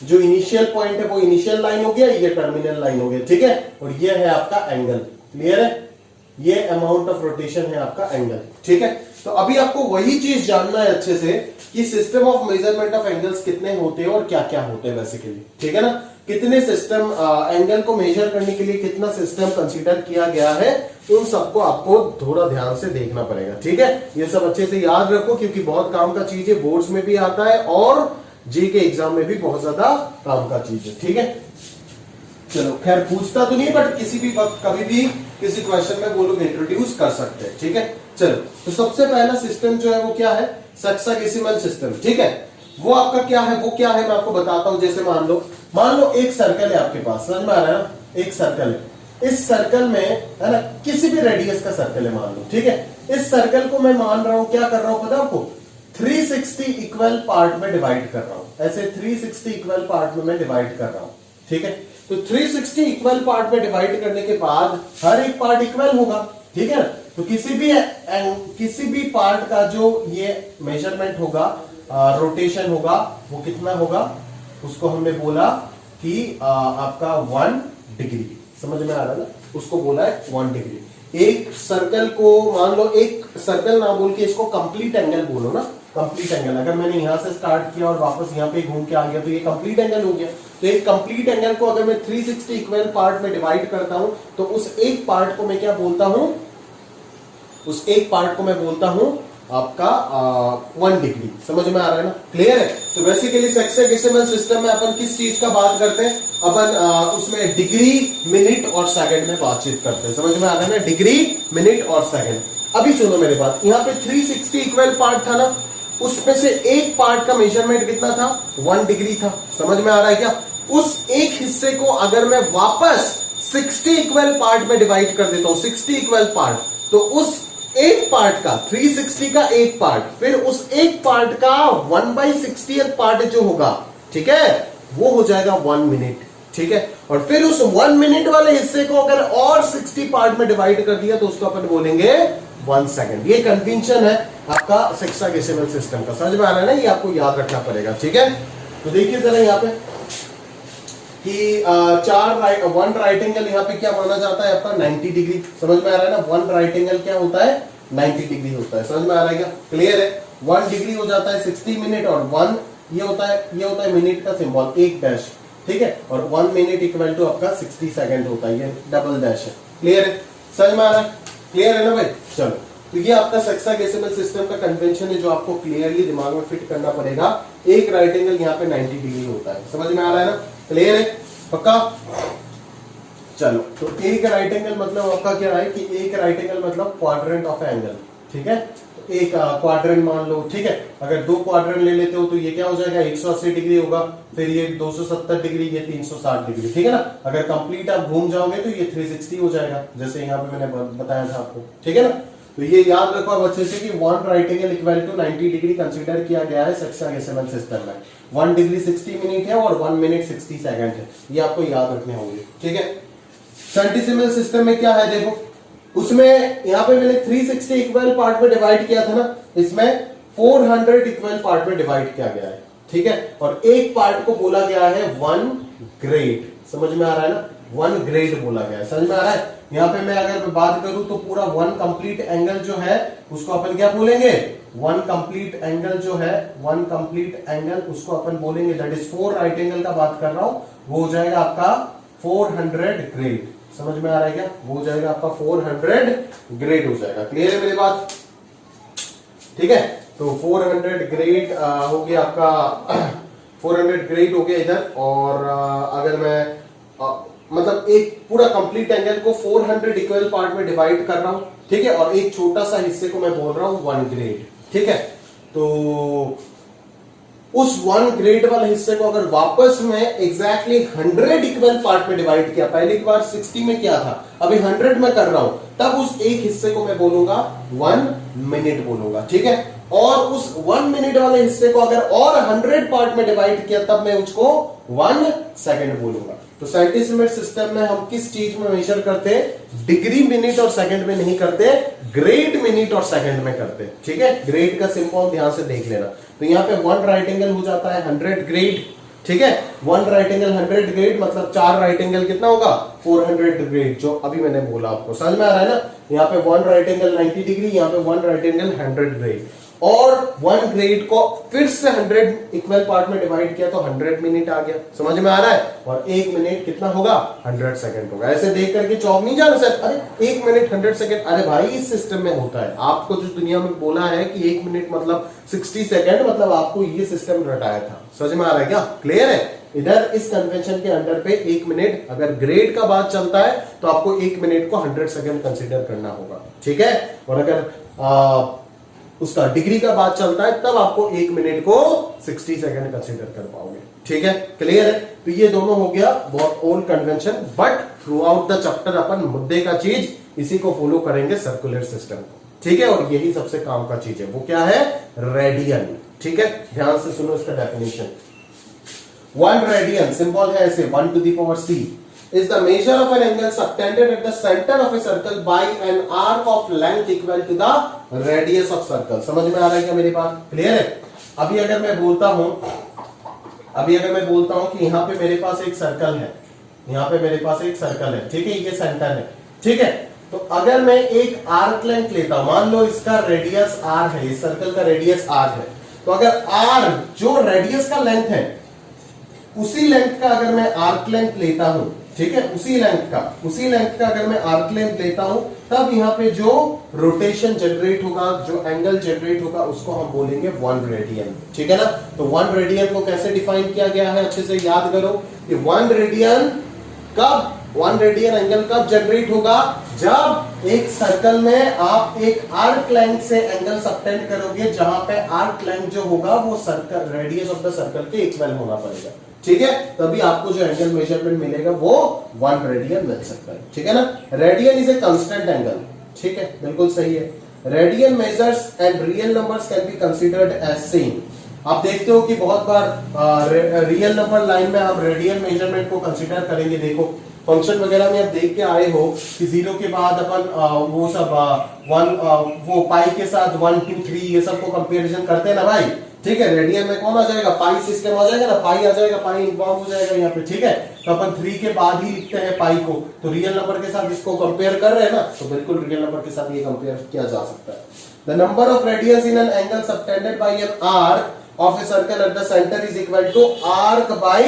जो इनिशियल पॉइंट है वो इनिशियल लाइन हो गया, ये टर्मिनल लाइन हो गया, ठीक है। और ये है आपका एंगल, क्लियर है, ये अमाउंट ऑफ रोटेशन है आपका एंगल, ठीक है। तो अभी आपको वही चीज जानना है अच्छे से कि system of measurement of angles कितने होते हैं और क्या क्या होते हैं बेसिकली, ठीक है ना। कितने सिस्टम एंगल को मेजर करने के लिए कितना सिस्टम कंसीडर किया गया है, उन सबको आपको थोड़ा ध्यान से देखना पड़ेगा, ठीक है। ये सब अच्छे से याद रखो क्योंकि बहुत काम का चीज है, बोर्ड्स में भी आता है और जी के एग्जाम में भी बहुत ज्यादा काम का चीज है, ठीक है। चलो खैर पूछता तो नहीं, बट किसी भी वक्त कभी भी किसी क्वेश्चन में वो लोग इंट्रोड्यूस कर सकते हैं, ठीक है। चलो तो सबसे पहला सिस्टम जो है वो क्या है, सक्सेसिमल सिस्टम, ठीक है। वो आपका क्या है, वो क्या है मैं आपको बताता हूं। जैसे मान लो एक सर्कल है आपके पास, समझ में आ रहा है ना, एक सर्कल है, इस सर्कल में है ना किसी भी रेडियस का सर्कल है मान लो, ठीक है। इस सर्कल को मैं मान रहा हूं, क्या कर रहा हूं पता आपको, 360 इक्वल पार्ट में डिवाइड कर रहा हूं, ऐसे 360 इक्वल पार्ट में मैं डिवाइड कर रहा हूं, ठीक है। तो 360 इक्वल पार्ट में डिवाइड करने के बाद हर एक पार्ट इक्वल होगा, ठीक है। तो किसी भी पार्ट का जो ये मेजरमेंट होगा, रोटेशन होगा, वो कितना होगा, उसको हमने बोला कि आपका 1 डिग्री, समझ में आ रहा है ना, उसको बोला है 1 डिग्री। एक सर्कल को मान लो, एक सर्कल ना बोल के इसको कंप्लीट एंगल बोलो ना, कंप्लीट एंगल। अगर मैंने यहां से स्टार्ट किया और वापस यहां पे घूम के आ गया तो ये कंप्लीट एंगल हो गया। तो एक कंप्लीट एंगल को अगर मैं 360 इक्वल पार्ट में डिवाइड करता हूं तो उस एक पार्ट को मैं क्या बोलता हूं, उस एक पार्ट को मैं बोलता हूं आपका 1 डिग्री, समझ में आ रहा है ना, क्लियर है। तो बेसिकली सेक्सेसिमल सिस्टम में अपन किस चीज का बात करते हैं, अपन उसमें डिग्री, मिनट और सेकंड में बातचीत करते हैं, समझ में आ रहा है ना, डिग्री, मिनट और सेकंड। अभी सुनो मेरे बात, यहाँ पे 360 इक्वल पार्ट था ना, उसमें से एक पार्ट का मेजरमेंट कितना था, 1 डिग्री था, समझ में आ रहा है क्या। उस एक हिस्से को अगर मैं वापस 60 इक्वल पार्ट में डिवाइड कर देता हूं, 60 इक्वल पार्ट, तो उस एक पार्ट का 360 का एक पार्ट, फिर उस एक पार्ट का 1/60th पार्ट जो होगा, ठीक है, वो हो जाएगा 1 मिनट, ठीक है। और फिर उस 1 मिनट वाले हिस्से को अगर और 60 पार्ट में डिवाइड कर दिया तो उसको अपन बोलेंगे 1 सेकंड। ये कन्वेंशन है आपका सेक्सेसिमल सिस्टम का, समझ में आ रहा है ना, ये आपको याद रखना पड़ेगा, ठीक है। तो देखिए जरा यहाँ पे कि 1 राइट एंगल यहाँ पे क्या माना जाता है आपका 90 डिग्री, समझ में आ रहा है ना। 1 राइट एंगल क्या होता है, 90 डिग्री होता है, समझ में आ रहा है क्या, क्लियर है। 1 डिग्री हो जाता है 60 मिनट, और 1 ये होता है मिनट का सिंबल, एक डैश, ठीक है। और 1 मिनट इक्वल टू आपका 60 सेकंड होता है, ये डबल डैश है, क्लियर है, समझ में आ रहा है, क्लियर है ना भाई। चलो तो ये आपका हेक्साडेसिमल सिस्टम का कन्वेंशन है जो आपको क्लियरली दिमाग में फिट करना पड़ेगा। एक राइट एंगल यहाँ पे 90 डिग्री होता है, समझ में आ रहा है ना, क्लियर है, पक्का। चलो, तो एक राइट एंगल मतलब आपका क्या है कि एक राइट एंगल मतलब क्वाड्रेंट ऑफ एंगल, ठीक है। तो एक क्वाड्रेंट मान लो, ठीक है। अगर दो क्वाड्रेंट ले लेते हो तो ये क्या हो जाएगा, 180 डिग्री होगा, फिर ये 270 डिग्री, ये 360 डिग्री, ठीक है ना। अगर कंप्लीट आप घूम जाओगे तो ये 360 हो जाएगा, जैसे यहाँ पे मैंने बताया था आपको, ठीक है ना। तो ये याद रखो अब अच्छे से कि one right angle equal to 90 degree consider किया गया है हेक्साडेसिमल सिस्टम में। 1 डिग्री 60 मिनट है और 1 मिनट 60 सेकंड है, ये आपको याद रखने होंगे, ठीक है। सेंटीसिमल सिस्टम में क्या है देखो, उसमें यहाँ पे मैंने 360 इक्वल पार्ट में डिवाइड किया था ना, इसमें 400 इक्वल पार्ट में डिवाइड किया गया है, ठीक है। और एक पार्ट को बोला गया है 1 ग्रेड, समझ में आ रहा है ना, 1 ग्रेड बोला गया है, समझ में आ रहा है। यहाँ पे मैं अगर बात करूं तो पूरा 1 कंप्लीट एंगल जो है उसको अपन क्या बोलेंगे, 1 कंप्लीट एंगल जो है, 1 कंप्लीट एंगल उसको अपन बोलेंगे, दैट इज 4 राइट एंगल का बात कर रहा हूं, वो हो जाएगा आपका 400 ग्रेड, समझ में आ रहा है क्या, वो हो जाएगा आपका 400 ग्रेड हो जाएगा, क्लियर है मेरी बात, ठीक है। तो 400 ग्रेड हो गया आपका 400 ग्रेड हो गया इधर। और अगर मैं मतलब एक पूरा कंप्लीट एंगल को 400 इक्वल पार्ट में डिवाइड कर रहा हूं, ठीक है, और एक छोटा सा हिस्से को मैं बोल रहा हूं 1 ग्रेड, ठीक है। तो उस 1 ग्रेड वाले हिस्से को अगर वापस में एग्जैक्टली 100 इक्वल पार्ट में डिवाइड किया, पहले की बार 60 में किया था, अभी 100 में कर रहा हूं, तब उस एक हिस्से को मैं बोलूंगा 1 मिनट बोलूंगा, ठीक है। और उस 1 मिनट वाले हिस्से को अगर और 100 पार्ट में डिवाइड किया तब मैं उसको 1 सेकंड बोलूंगा। तो सेंटीसिमल सिस्टम में हम किस चीज में मेजर करते हैं, डिग्री मिनट और सेकंड में नहीं करते, ग्रेड मिनट और सेकंड में करते हैं, ठीक है। ग्रेड का सिंपल ध्यान से देख लेना। तो यहाँ पे 1 राइट एंगल हो जाता है 100 ग्रेड, ठीक है। 1 राइट एंगल 100 ग्रेड मतलब 4 राइट एंगल कितना होगा, 400 ग्रेड, जो अभी मैंने बोला आपको, समझ में आ रहा है ना। यहाँ पे 1 राइट एंगल 90 डिग्री, यहाँ पे 1 राइट एंगल 100 ग्रेड, और 1 ग्रेड को फिर से 100 इक्वल पार्ट में डिवाइड किया तो 100 मिनट आ गया, समझ में आ रहा है। और 1 मिनट कितना होगा, 100 सेकंड होगा। ऐसे देख करके चौक नहीं जाना सर, अरे 1 मिनट 100 सेकंड, अरे भाई इस सिस्टम में होता है। आपको जो दुनिया में बोला है कि 1 मिनट मतलब 60 सेकंड, मतलब आपको ये सिस्टम रटाया था, समझ में आ रहा है क्या, क्लियर है। इधर इस कन्वेंशन के अंडर पे 1 मिनट, अगर ग्रेड का बात चलता है तो आपको 1 मिनट को 100 सेकंड कंसीडर करना होगा, ठीक है। और अगर उसका डिग्री का बात चलता है तब आपको 1 मिनट को 60 सेकंड कंसीडर कर पाओगे, ठीक है, क्लियर है। तो ये दोनों हो गया बहुत old convention, but throughout the chapter अपन मुद्दे का चीज इसी को फॉलो करेंगे, सर्कुलर सिस्टम को, ठीक है। और यही सबसे काम का चीज है, वो क्या है, रेडियन, ठीक है। ध्यान से सुनो इसका डेफिनेशन। 1 रेडियन सिंबल है ऐसे, 1 to the power c is the measure of an angle subtended at the center of a circle by an arc of length equal to the radius of circle। समझ में आ रहा है क्या मेरी बात, clear है। अभी अगर मैं बोलता हूं कि यहाँ पे मेरे पास एक सर्कल है, यहाँ पे मेरे पास एक सर्कल है, ठीक है, ये सेंटर है, ठीक है। तो अगर मैं एक आर्क लेंथ लेता हूं, मान लो इसका रेडियस r है, इस सर्कल का रेडियस r है, तो अगर r जो रेडियस का लेंथ है उसी लेंथ का अगर मैं आर्क लेंथ लेता हूं, ठीक है, उसी लेंथ का अगर मैं आर्क लेंथ लेता हूं, तब यहाँ पे जो रोटेशन जनरेट होगा, जो एंगल जनरेट होगा, उसको हम बोलेंगे 1 रेडियन, ठीक है ना। तो 1 रेडियन को कैसे डिफाइन किया गया है, अच्छे से याद करो कि 1 रेडियन एंगल कब जनरेट होगा, जब एक सर्कल में आप एक आर्क लेंथ से एंगल सबटेंड करोगे, जहां पे आर्क लेंथ जो होगा वो circle radius of the circle के इक्वल होना पड़ेगा, ठीक है। तभी आपको जो एंगल मेजरमेंट मिलेगा वो 1 रेडियन मिल सकता है, ठीक है ना। Radian is a constant angle, ठीक है, बिल्कुल सही है। Radian measures and real numbers can be considered as same. आप देखते हो कि बहुत बार रियल नंबर लाइन में हम रेडियन मेजरमेंट को कंसीडर करेंगे। देखो फंक्शन वगैरह में आप देख के आए हो कि 0 के बाद अपन वो सब 1 वो पाई के साथ 1 2 3 ये सब को कंपैरिजन करते हैं ना भाई, ठीक है। रेडियन में कौन आ जाएगा, पाई सिस्टम आ जाएगा ना, पाई आ जाएगा, पाई इन्वॉल्व हो जाएगा यहाँ पे, ठीक है। तो अपन 3 के बाद ही लिखते हैं पाई को, तो रियल नंबर के साथ इसको कंपेयर कर रहे हैं ना, तो बिल्कुल रियल नंबर के साथ ये कंपेयर किया जा सकता है। The number of radians in an angle subtended by an arc of a circle at the centre is equal to arc by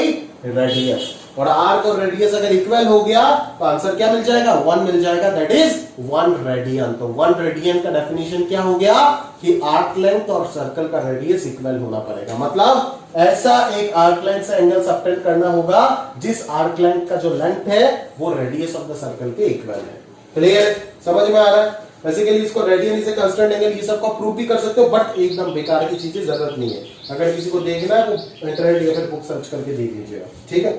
radius. और आर्क और रेडियस अगर इक्वल हो गया तो आंसर क्या मिल जाएगा, 1 मिल जाएगा, दैट इज 1 रेडियन। तो 1 रेडियन का डेफिनेशन क्या हो गया कि आर्क लेंथ और सर्कल का रेडियस इक्वल होना पड़ेगा। मतलब ऐसा एक आर्क लेंथ से एंगल सबटेंड करना होगा जिस आर्क लेंथ का जो लेंथ है वो रेडियस ऑफ द सर्कल के इक्वल है। क्लियर, समझ में आ रहा है। बेसिकली इसको रेडियन इसे कांस्टेंट एंगल ये सब को प्रूव भी कर सकते हो, बट एकदम बेकार की चीजें जरूरत नहीं है। अगर किसी को देखना है तो इंटरनेट या फिर बुक सर्च करके देख लीजिएगा, ठीक है।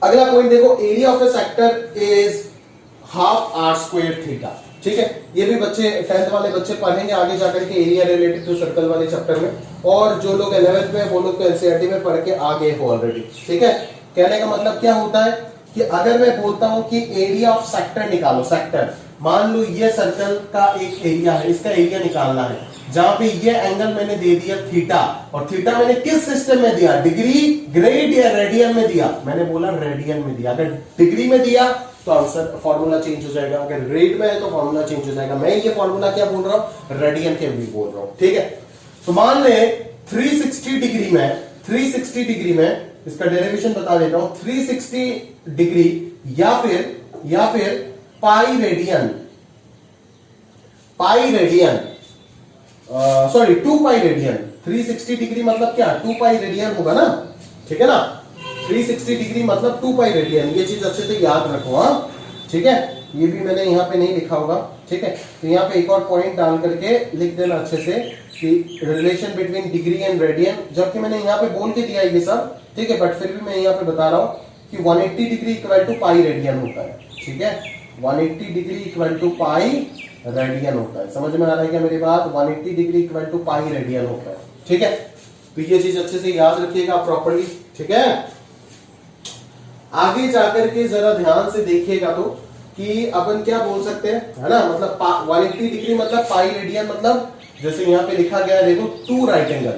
अगला पॉइंट देखो, area of a sector is half R square theta, ठीक है। ये भी बच्चे 10th वाले बच्चे पढ़ेंगे आगे जाकर के एरिया रिलेटेड टू सर्कल वाले चैप्टर में, और जो लोग 11th में वो लोग तो एनसीईआरटी में पढ़ के आ गए हो ऑलरेडी, ठीक है। कहने का मतलब क्या होता है कि अगर मैं बोलता हूं कि एरिया ऑफ सेक्टर निकालो, सेक्टर मान लो ये सर्कल का एक एरिया है, इसका एरिया निकालना है, जहां पे ये एंगल मैंने दे दिया थीटा, और थीटा मैंने किस सिस्टम में दिया, डिग्री, ग्रेड या रेडियन में दिया, मैंने बोला रेडियन में दिया। अगर डिग्री में दिया तो आंसर फॉर्मूला चेंज हो जाएगा, अगर ग्रेड में है तो फॉर्मूला चेंज हो जाएगा। मैं ये फॉर्मूला क्या बोल रहा हूं, रेडियन के भी बोल रहा हूं, ठीक है। तो मान ले 360 डिग्री में इसका डेरिवेशन बता देता हूं, 360 डिग्री या फिर pi radian, sorry 2 pi radian. 360 degree मतलब क्या, 2 पाई रेडियन होगा ना, ठीक है ना। 360 डिग्री मतलब 2 पाई रेडियन, ये चीज अच्छे से याद रखो, हाँ, ठीक है। ये भी मैंने यहाँ पे नहीं लिखा होगा, ठीक है। तो यहाँ पे एक और पॉइंट डाल करके लिख देना अच्छे से कि relation between degree and radian, जबकि मैंने यहाँ पे बोल के दिया ये सब, ठीक है, बट फिर भी मैं यहाँ पे बता रहा हूँ कि 180 degree equal to pi radian होता है, ठीक है। 180 degree equal to pi radian होता है, समझ में आ रहा है क्या मेरी बात। 180 degree equal to pi radian होता है, ठीक है। तो ये चीज अच्छे से याद रखिएगा प्रॉपर्ली, ठीक है। आगे जाकर के जरा ध्यान से देखिएगा तो कि अपन क्या बोल सकते हैं, है ना, मतलब 180 डिग्री मतलब पाई रेडियन, मतलब जैसे यहाँ पे लिखा गया है देखो 2 राइट एंगल,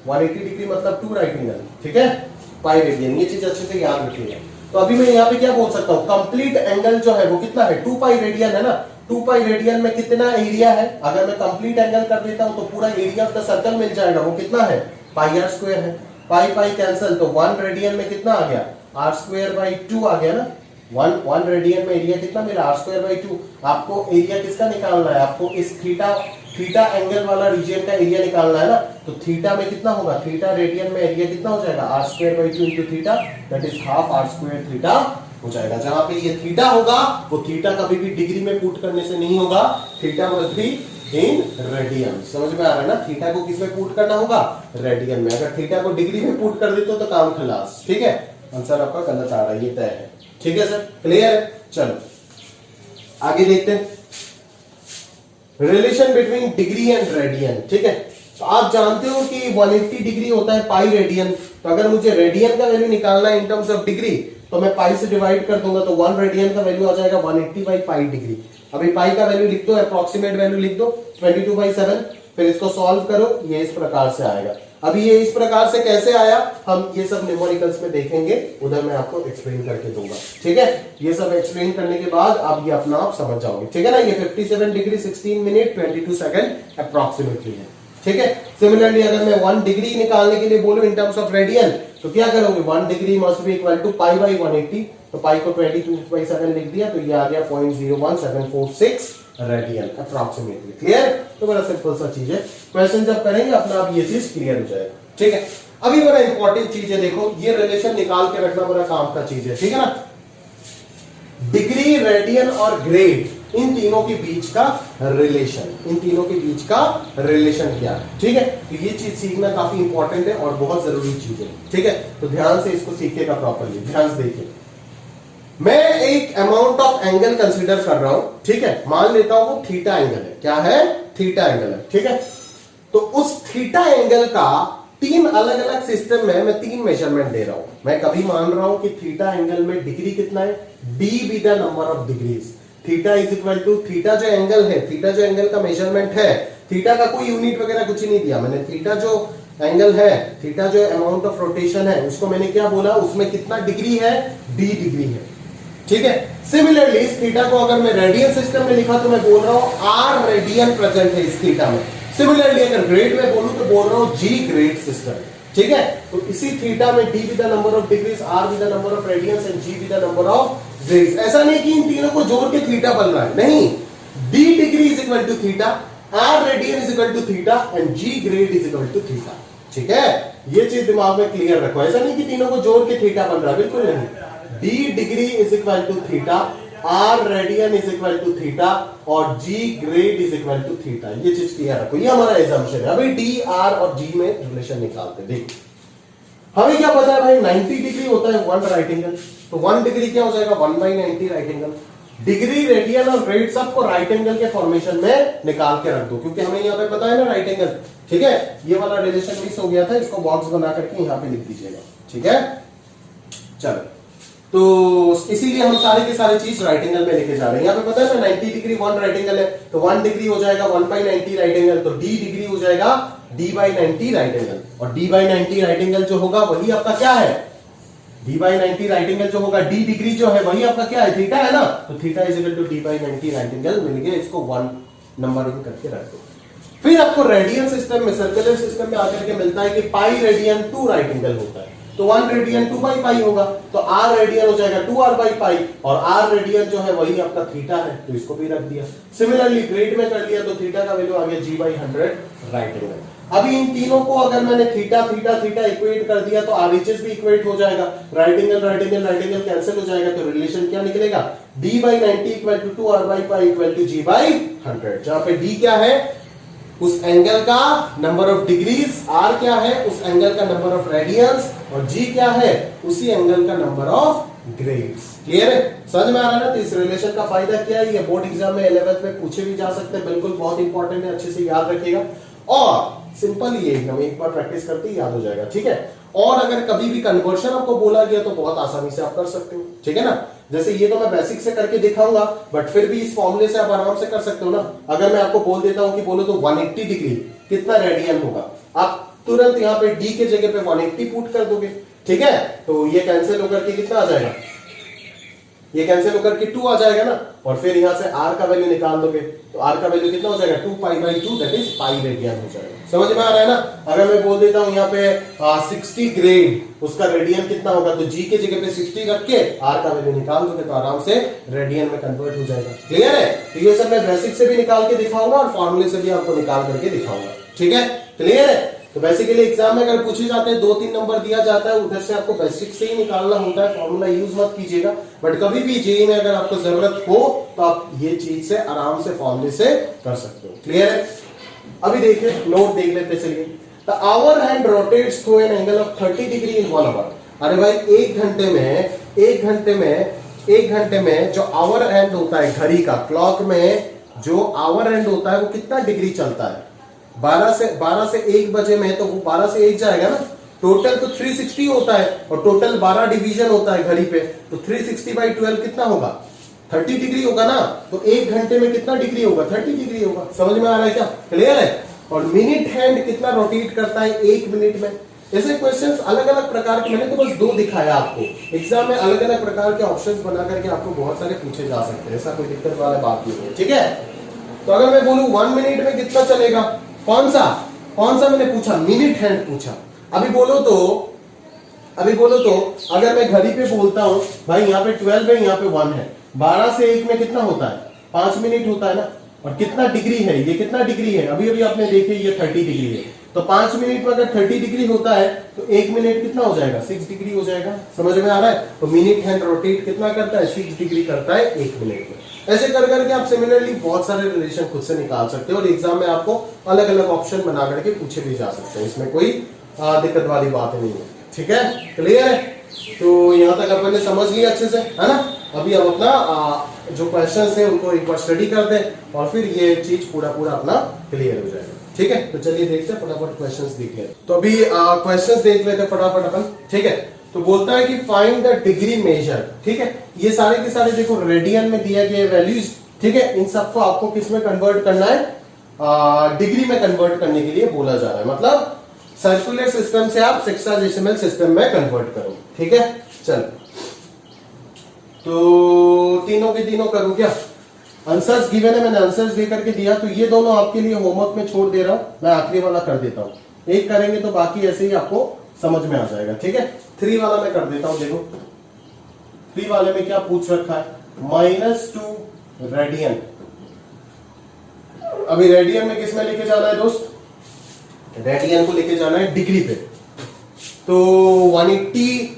180 डिग्री मतलब 2 राइट एंगल, ठीक है, पाई रेडियन, ये चीज अच्छे से याद रखिएगा। तो अभी मैं यहाँ पे क्या बोल सकता हूँ, कंप्लीट एंगल जो है वो कितना है, 2 पाई रेडियन है ना। 2 पाई रेडियन में कितना एरिया है, अगर मैं कंप्लीट एंगल कर देता हूँ तो पूरा एरिया ऑफ द सर्कल मिल जाएगा, वो कितना है, पाई आर स्क्वायर है। पाई पाई कैंसिल, तो 1 रेडियन में कितना आ गया, आर स्क्वायर बाई 2 आ गया ना। 1 रेडियन में एरिया कितना मिला, आर स्क्वायर बाई 2। आपको एरिया किसका निकालना है, आपको इस थीटा एंगल वाला रीजन का एरिया निकालना है ना। तो थीटा में कितना होगा, थीटा रेडियन में एरिया कितना हो जाएगा, R square by 2 into theta, that is half R square theta हो जाएगा। जहां पे ये थीटा होगा वो थीटा कभी भी डिग्री में पुट करने से नहीं होगा, theta must be in radian. समझ में आ रहा है ना, थीटा को किस में पुट करना होगा, रेडियन में। अगर थीटा को डिग्री में पुट कर देते हो तो काम खलास, ठीक है। आंसर आपका गलत आ रहा है, ये तय है, ठीक है सर, क्लियर है। चलो आगे देखते हैं, relation between degree and radian, ठीक है। तो आप जानते हो कि 180 डिग्री होता है पाई रेडियन, तो अगर मुझे रेडियन का वैल्यू निकालना है इन टर्म्स ऑफ डिग्री तो मैं पाई से डिवाइड कर दूंगा, तो 1 रेडियन का वैल्यू आ जाएगा 180 बाई पाई डिग्री। अभी पाई का वैल्यू लिख दो, अप्रोक्सीमेट वैल्यू लिख दो 22/7, फिर इसको सॉल्व करो, ये इस प्रकार से आएगा। अभी ये इस प्रकार से कैसे आया हम ये सब न्यूमेरिकल्स में देखेंगे, उधर मैं आपको एक्सप्लेन करके दूंगा, ठीक है। ये सब एक्सप्लेन करने के बाद आप ये अपना आप समझ जाओगे, ठीक है ना। ये 57 डिग्री 16 मिनट 22 सेकंड अप्रोक्सीमेटली है, ठीक है। सिमिलरली अगर मैं 1 डिग्री निकालने के लिए बोलूं इन टर्म्स ऑफ रेडियन, तो क्या करोगे, 1 degree must be equal to pi by 180, तो पाई को 22/7 लिख दिया, तो ये आ गया 0.01746 रेडियन अप्रोक्सीमेटली। क्लियर, तो बड़ा सिंपल सा चीज है। क्वेश्चन जब करेंगे अपना आप ये चीज क्लियर हो जाएगा, ठीक है। अभी बड़ा इंपॉर्टेंट चीज है, देखो ये रिलेशन निकाल के रखना बड़ा काम का चीज है, ठीक है ना। डिग्री, रेडियन और ग्रेड, इन तीनों के बीच का रिलेशन क्या है, ठीक है। तो ये चीज सीखना काफी इंपॉर्टेंट है और बहुत जरूरी चीज है, ठीक है। तो ध्यान से इसको सीखिएगा प्रॉपर्ली, ध्यान से देखिए। मैं एक अमाउंट ऑफ एंगल कंसीडर कर रहा हूं, ठीक है। मान लेता हूं वो थीटा एंगल है, क्या है, थीटा एंगल है, ठीक है। तो उस थीटा एंगल का 3 अलग अलग सिस्टम में मैं 3 मेजरमेंट दे रहा हूं। मैं कभी मान रहा हूं कि थीटा एंगल में डिग्री कितना है, D be the number of degrees, theta is equal to theta जो एंगल है, थीटा जो एंगल का मेजरमेंट है, थीटा का कोई यूनिट वगैरह कुछ ही नहीं दिया मैंने, थीटा जो एंगल है, थीटा जो अमाउंट ऑफ रोटेशन है उसको मैंने क्या बोला, उसमें कितना डिग्री है, डी डिग्री है, ठीक है। सिमिलरली इस थीटा को अगर मैं रेडियन सिस्टम में लिखा तो मैं बोल रहा हूं आर रेडियन प्रेजेंट है इस थीटा में। सिमिलरली अगर ग्रेड में बोलूं तो बोल रहा हूं जी ग्रेड सिस्टम, ठीक है। तो इसी थीटा में d with the number of degrees, r with the number of radians and g with the number of grades. ऐसा नहीं कि इन तीनों को जोड़ के थीटा बन रहा है, नहीं, d degree is equal to theta, r radian is equal to theta and g grade is equal to theta. ठीक है, ये चीज दिमाग में क्लियर रखो। ऐसा नहीं कि तीनों को जोड़ के थीटा बन रहा है, बिल्कुल नहीं। d degree is equal to theta, r radian is equal to theta और g grade is equal to theta. ये चीज क्लियर रखो, ये हमारा एजम्पशन है। अभी d, r और g में रिलेशन निकालते हैं। देखो हमें क्या पता है भाई, 90 डिग्री होता है 1 राइट एंगल, तो 1 डिग्री क्या हो जाएगा 1/90 राइट एंगल। डिग्री, रेडियन और ग्रेड सबको राइट एंगल के फॉर्मेशन में निकाल के रख दो, क्योंकि हमें यहाँ पे पता है ना राइट एंगल। ठीक है, ये वाला रिलेशन मिस हो गया था, इसको बॉक्स बना करके यहाँ पे लिख दीजिएगा। ठीक है, चलो, तो इसीलिए हम सारे के सारे चीज राइट एंगल में लेके जा रहे हैं। यहाँ पे पता है ना 90 डिग्री 1 राइट एंगल है, तो 1 डिग्री हो जाएगा 1/90 राइट एंगल, तो d डिग्री हो जाएगा d/90 राइट एंगल। और d/90 राइट एंगल जो होगा वही आपका क्या है, d/90 राइट एंगल जो होगा, d डिग्री जो है वही आपका क्या है, थीटा है ना, तो theta is equal to d/90 right angle मिल गया। इसको 1 नंबरिंग करके रख दो। फिर आपको रेडियन सिस्टम में, सर्कुलर सिस्टम में आकर के मिलता है कि पाई रेडियन 2 राइट एंगल होता है, तो 1 रेडियन 2/पाई होगा, तो r रेडियन हो जाएगा 2r/पाई और r रेडियन जो है वही आपका थीटा है, तो इसको भी रख दिया। सिमिलरली ग्रेड में कर लिया तो थीटा का वैल्यू आ गया g/100 राइट एंगल। अभी इन तीनों को अगर मैंने थीटा थीटा थीटा इक्वेट कर दिया तो RHS भी इक्वेट हो जाएगा, right angle right angle right angle cancel हो जाएगा, तो रिलेशन क्या निकलेगा, d/90 इक्वल टू 2r/पाई इक्वल टू g/100। जहां पे d क्या है उस एंगल का नंबर ऑफ डिग्रीज, r क्या है उस एंगल का नंबर ऑफ रेडियंस और g क्या है उसी एंगल का नंबर ऑफ ग्रेड्स। क्लियर है, समझ में आ रहा है ना। तो इस रिलेशन का फायदा क्या है, ये बोर्ड एग्जाम में 11th में पूछे भी जा सकते हैं, बिल्कुल बहुत इंपॉर्टेंट है, अच्छे से याद रखिएगा। और सिंपल ही एकदम, एक बार प्रैक्टिस करते ही याद हो जाएगा। ठीक है, और अगर कभी भी कन्वर्शन आपको बोला गया तो बहुत आसानी से आप कर सकते हो। ठीक है ना, जैसे ये तो मैं बेसिक से करके दिखाऊंगा, बट फिर भी इस फॉर्मूले से आप आराम से कर सकते हो ना। अगर मैं आपको बोल देता हूं कि बोलो तो 180 डिग्री कितना रेडियन होगा, आप तुरंत यहाँ पे d के जगह पे 180 पुट कर दोगे। ठीक है, तो ये कैंसिल होकर के कितना आ जाएगा, ये कैंसिल होकर के 2 आ जाएगा ना, और फिर यहां से r का वैल्यू निकाल दोगे, तो r का वैल्यू कितना हो जाएगा 2π/2 दैट इज पाई रेडियन हो जाएगा। समझ में आ रहा है ना। अगर मैं बोल देता हूं यहाँ पे 60 ग्रेड, उसका रेडियन कितना होगा, तो g के जगह पे 60 रख के r का वैल्यू निकाल दोगे तो आराम से रेडियन में कन्वर्ट हो जाएगा। क्लियर है, तो ये सब मैं बेसिक से भी निकाल के दिखाऊंगा और फॉर्मूले से भी आपको निकाल करके दिखाऊंगा। ठीक है, क्लियर है। तो बेसिकली एग्जाम में अगर पूछे जाते हैं 2-3 नंबर दिया जाता है, उधर से आपको बेसिक से ही निकालना होता है, फॉर्मूला यूज मत कीजिएगा। बट कभी भी जेईई में अगर आपको जरूरत हो तो आप ये चीज से आराम से फॉर्मूले से कर सकते हो। क्लियर है, अभी देखिए नोट देख लेते चलिए। The hour hand rotates through an angle of 30 degree in 1 hour. अरे भाई एक घंटे में जो आवर हैंड होता है घड़ी का, क्लॉक में जो आवर हैंड होता है वो कितना डिग्री चलता है, 12 से 1 बजे में, तो वो 12 से 1 जाएगा ना। टोटल तो 360 होता है और टोटल 12 डिवीजन होता है घड़ी पे, तो 360/12 कितना होगा 30 डिग्री होगा ना। तो 1 घंटे में कितना डिग्री होगा 30 डिग्री होगा। समझ में आ रहा है क्या, क्लियर है। और मिनट हैंड कितना रोटेट करता है 1 मिनट में। ऐसे क्वेश्चंस अलग अलग प्रकार के, मैंने तो बस 2 दिखाया आपको। एग्जाम में अलग अलग प्रकार के ऑप्शंस बना करके आपको बहुत सारे पूछे जा सकते हैं, ऐसा कोई दिक्कत वाला बात नहीं है। ठीक है, तो अगर मैं बोलूं 1 मिनट में कितना चलेगा, कौन सा मैंने पूछा, मिनट हैंड पूछा। अभी बोलो तो अगर मैं घड़ी पे बोलता हूं भाई यहाँ पे 12 है, यहाँ पे 1 है, 12 से 1 में कितना होता है 5 मिनट होता है ना। और कितना डिग्री है, ये कितना डिग्री है, अभी आपने देखे ये 30 डिग्री है, तो 5 मिनट में अगर 30 डिग्री होता है तो 1 मिनट कितना हो जाएगा 6 डिग्री हो जाएगा। समझ में आ रहा है। तो मिनट हैंड रोटेट कितना करता है 6 डिग्री करता है 1 मिनट में। ऐसे कर करके आप सिमिलरली बहुत सारे रिलेशन खुद से निकाल सकते हो और एग्जाम में आपको अलग अलग ऑप्शन बना करके पूछे भी जा सकते हैं, इसमें कोई दिक्कत वाली बात नहीं है। ठीक है, क्लियर है। तो यहाँ तक अपन ने समझ लिया अच्छे से, है ना। अभी हम अपना जो क्वेश्चंस है उनको एक बार स्टडी कर दें और फिर ये चीज पूरा अपना क्लियर हो जाएगा। ठीक है, तो चलिए देखते हैं फटाफट क्वेश्चंस देख लेते। तो अभी क्वेश्चंस देख लेते हैं फटाफट अपन। ठीक है, तो बोलता है कि फाइंड द डिग्री मेजर। ठीक है, ये सारे के सारे देखो रेडियन में दिया गया वैल्यूज। ठीक है, इन सबको आपको किस में कन्वर्ट करना है, डिग्री में कन्वर्ट करने के लिए बोला जा रहा है। मतलब सर्कुलर सिस्टम से आप सेक्साडेसिमल सिस्टम में कन्वर्ट करो। ठीक है, चलो तो तीनों के तीनों करूं क्या। आंसर्स गिवन है, मैंने आंसर्स दे करके दिया, तो ये दोनों आपके लिए होमवर्क में छोड़ दे रहा हूं, मैं आखिरी वाला कर देता हूं। एक करेंगे तो बाकी ऐसे ही आपको समझ में आ जाएगा। ठीक है, 3 वाला मैं कर देता हूं। देखो 3 वाले में क्या पूछ रखा है, -2 रेडियन। अभी रेडियन में किस में लेके जाना है दोस्त, रेडियन को लेके जाना है डिग्री पे। तो 180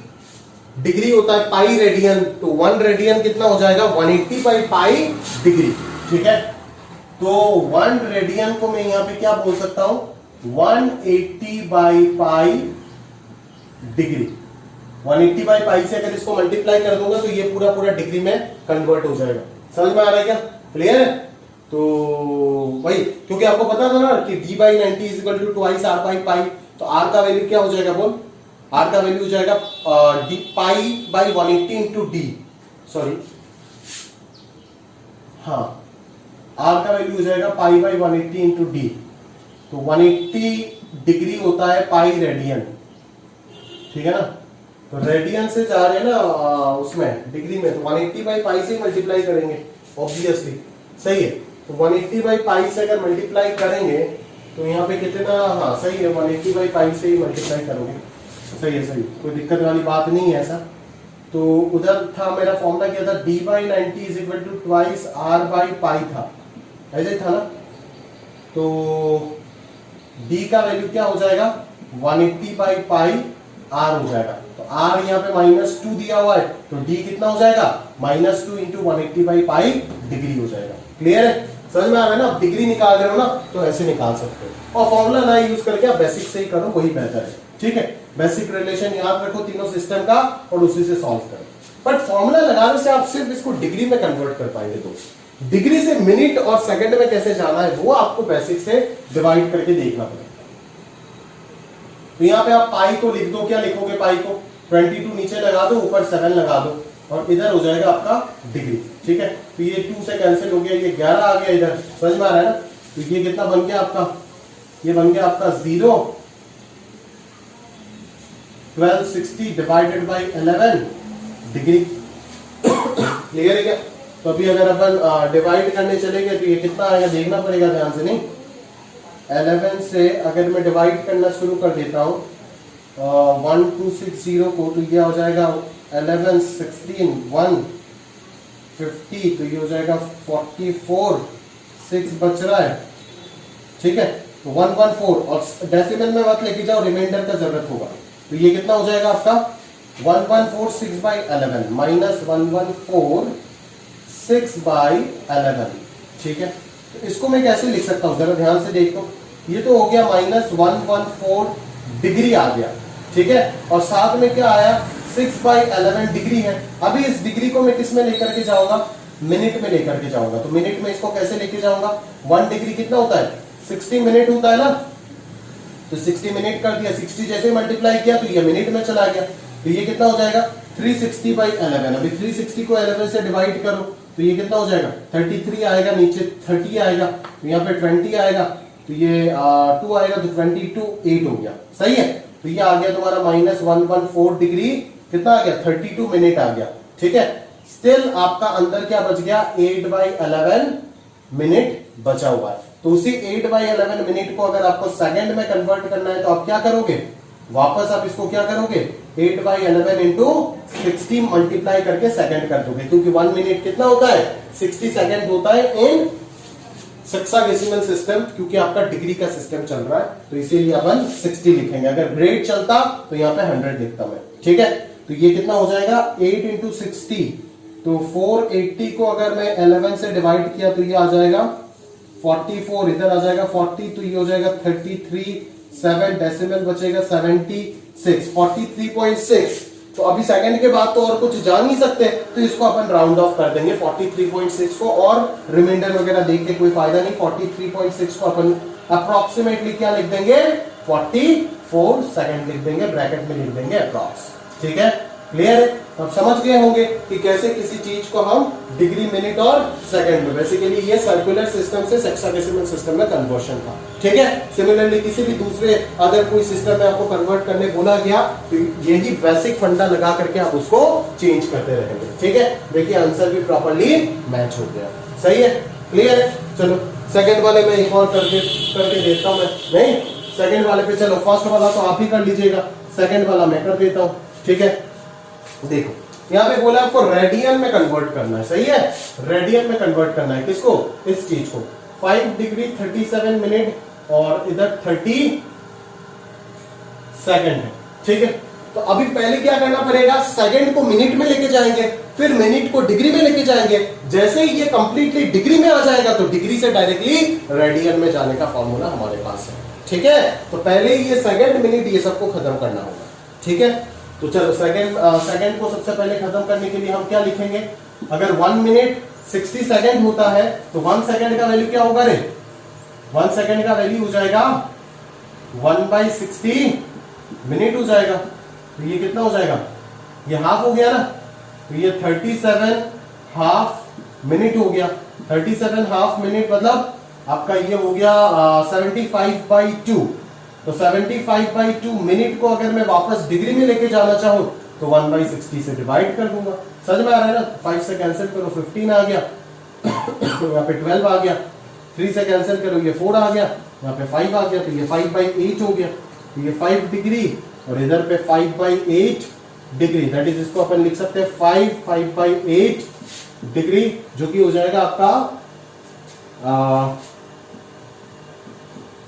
डिग्री होता है पाई रेडियन, तो 1 रेडियन कितना हो जाएगा 180 बाई पाई डिग्री। ठीक है, तो 1 रेडियन को मैं यहां पे क्या बोल सकता हूं 180 by pi degree. 180 by pi से अगर इसको मल्टीप्लाई कर दूंगा तो ये पूरा पूरा डिग्री में कन्वर्ट हो जाएगा। समझ में आ रहा है क्या, क्लियर है। तो वही, क्योंकि आपको पता था ना कि d by 90 is equal to twice r by pi, तो r का वैल्यू क्या हो जाएगा बोल, r का वैल्यू हो जाएगा d pi by 180 into D, sorry हाँ r का वैल्यू हो जाएगा पाई बाई 180 इंटू डी। तो 180 डिग्री होता है पाई रेडियन, ठीक है ना। तो रेडियन से जा रहे हैं ना उसमें डिग्री में, तो 180 बाई पाई से मल्टीप्लाई करेंगे ऑब्वियसली, सही है। तो 180 बाई पाई से अगर मल्टीप्लाई करेंगे तो यहाँ पे कितना, हाँ सही है 180 बाई पाई से ही मल्टीप्लाई करोगे, सही है सही, कोई दिक्कत वाली बात नहीं है ऐसा। तो उधर था मेरा फॉर्मूला क्या था, d by 90 is equal to twice r by pi था, ऐसे था ना। तो d का वैल्यू क्या हो जाएगा 180 बाई पाई r हो जाएगा। तो r यहाँ पे -2 दिया हुआ है, तो d कितना हो जाएगा -2 इंटू 180 बाई पाई डिग्री हो जाएगा। क्लियर है, समझ में आ रहा है ना। आप डिग्री निकाल रहे हो ना तो ऐसे निकाल सकते हो, और फॉर्मूला ना यूज करके आप बेसिक से ही करो, वही बेहतर है। ठीक है, बेसिक रिलेशन याद रखो तीनों सिस्टम का और उसी से सॉल्व करो। बट फॉर्मूला लगाने से आप सिर्फ इसको डिग्री में कन्वर्ट कर पाएंगे दोस्त। डिग्री से मिनट और सेकंड में कैसे जाना है वो आपको बेसिक से डिवाइड करके देखना पड़ेगा। तो यहाँ पे आप पाई को लिख दो, क्या लिखोगे पाई को 22 नीचे लगा दो, ऊपर 7 लगा दो, और इधर हो जाएगा आपका डिग्री। ठीक है, तो ये 2 से कैंसिल हो गया, ये 11 आ गया इधर, समझ में आ रहा है ना। तो ये कितना बन गया आपका, ये बन गया आपका 0 1260 डिवाइडेड बाई 11 डिग्री। क्लियर है क्या। तो अभी अगर अपन डिवाइड करने चलेंगे तो ये कितना आएगा देखना पड़ेगा ध्यान से, नहीं 11 से अगर मैं डिवाइड करना शुरू कर देता हूं 1260 को, तो ये हो जाएगा 11 16 150, तो ये हो जाएगा 44 6 बच रहा है। ठीक है, तो 114, और डेसिमल में मत लेके जाओ, रिमाइंडर का जरूरत होगा। तो ये कितना हो जाएगा आपका 1146 बाई 11 माइनस 1146 बाई 11। ठीक है, तो इसको मैं कैसे लिख सकता हूं जरा ध्यान से देखो। ये तो हो गया -114 डिग्री आ गया, ठीक है, और साथ में क्या आया 6 बाई 11 डिग्री है। अभी इस डिग्री को मैं किस में लेकर के जाऊंगा, मिनट में लेकर के जाऊंगा। तो मिनट में इसको कैसे लेके जाऊंगा, 1 डिग्री कितना होता है 60 मिनट होता है ना। तो 60 मिनट कर दिया, 60 जैसे मल्टीप्लाई किया तो ये मिनट में चला गया। तो ये कितना हो जाएगा 360 बाई 11। अभी 360 को 11 से डिवाइड करो तो ये कितना हो जाएगा 33 आएगा, नीचे 30 आएगा, तो यहाँ पे 20 आएगा, तो ये 2 आएगा, तो 22 8 हो गया, सही है। तो ये आ गया तुम्हारा -114 डिग्री, कितना आ गया 32 मिनट आ गया। ठीक है, स्टिल आपका अंदर क्या बच गया 8 बाई 11 मिनट बचा हुआ है। तो उसी 8 बाई 11 मिनट को अगर आपको सेकंड में कन्वर्ट करना है तो आप क्या करोगे, वापस आप इसको क्या करोगे 8 बाई 11 इंटू 60 मल्टीप्लाई करके सेकंड कर दोगे, क्योंकि 1 मिनट कितना होता है 60 सेकंड होता है इन हेक्साडेसिमल सिस्टम, क्योंकि आपका डिग्री का सिस्टम चल रहा है तो इसीलिए अपन 60 लिखेंगे। अगर ग्रेड चलता तो यहाँ पे 100 लिखता मैं। ठीक है, तो ये कितना हो जाएगा 8 इंटू 60, तो 480 को अगर मैं 11 से डिवाइड किया तो ये आ जाएगा 44, इधर आ जाएगा 40, तो ये हो जाएगा 33, 7 डेसिमल बचेगा 76, 43.6। तो अभी सेकंड के बाद तो और कुछ जान नहीं सकते, तो इसको अपन राउंड ऑफ कर देंगे 43.6 को, और रिमाइंडर वगैरह देख के कोई फायदा नहीं। 43.6 को अपन अप्रोक्सीमेटली क्या लिख देंगे 44 सेकंड लिख देंगे, ब्रैकेट में लिख देंगे अप्रॉक्स। ठीक है, क्लियर है। अब समझ गए होंगे कि कैसे किसी चीज को हम डिग्री मिनट और सेकंड में, बेसिकली ये सर्कुलर सिस्टम से हेक्साडेसिमल सिस्टम में कन्वर्शन था। ठीक है, सिमिलरली किसी भी दूसरे अगर कोई सिस्टम में आपको कन्वर्ट करने बोला गया तो यही बेसिक फंडा लगा करके आप उसको चेंज करते रहेंगे। ठीक है, देखिए आंसर भी प्रॉपर्ली मैच हो गया, सही है, क्लियर है। चलो सेकंड वाले में एक और करके देता हूं मैं, नहीं सेकंड वाले पे चलो, फर्स्ट वाला तो आप ही कर लीजिएगा। सेकंड वाला मैं कर देता हूं, ठीक है। देखो यहां पे बोला आपको रेडियन में कन्वर्ट करना है, सही है, रेडियन में कन्वर्ट करना है किसको, इस चीज को। 5 डिग्री 37 मिनट और इधर 30 सेकंड है, ठीक है। तो अभी पहले क्या करना पड़ेगा, सेकंड को मिनट में लेके जाएंगे, फिर मिनट को डिग्री में लेके जाएंगे। जैसे ही ये कंप्लीटली डिग्री में आ जाएगा तो डिग्री से डायरेक्टली रेडियन में जाने का फॉर्मूला हमारे पास है, ठीक है। तो पहले ये सेकंड मिनट ये सबको खत्म करना होगा, ठीक है। तो चलो सेकंड को सबसे पहले खत्म करने के लिए हम क्या लिखेंगे, अगर 1 मिनट 60 सेकंड होता है तो 1 सेकंड का वैल्यू क्या होगा रे, 1 सेकंड का वैल्यू हो जाएगा 1/60 मिनट हो जाएगा। तो ये कितना हो जाएगा, ये हाफ हो गया ना, तो ये 37 हाफ मिनट हो गया। 37 हाफ मिनट मतलब आपका ये हो गया 75/2। तो 75/2 मिनट को अगर मैं वापस डिग्री में लेके जाना चाहूं तो 1/60 से डिवाइड कर दूंगा। समझ में आ रहा है ना, 5 से कैंसिल करो 15 आ गया, यहाँ पे 12 आ गया, 3 से कैंसिल करो ये 4 आ गया, यहाँ पे 5 आ गया, तो ये 5/8 हो गया। तो ये 5 डिग्री और इधर पे 5/8 डिग्री, दैट इज इसको अपन लिख सकते हैं 5/8 डिग्री, जो कि हो जाएगा आपका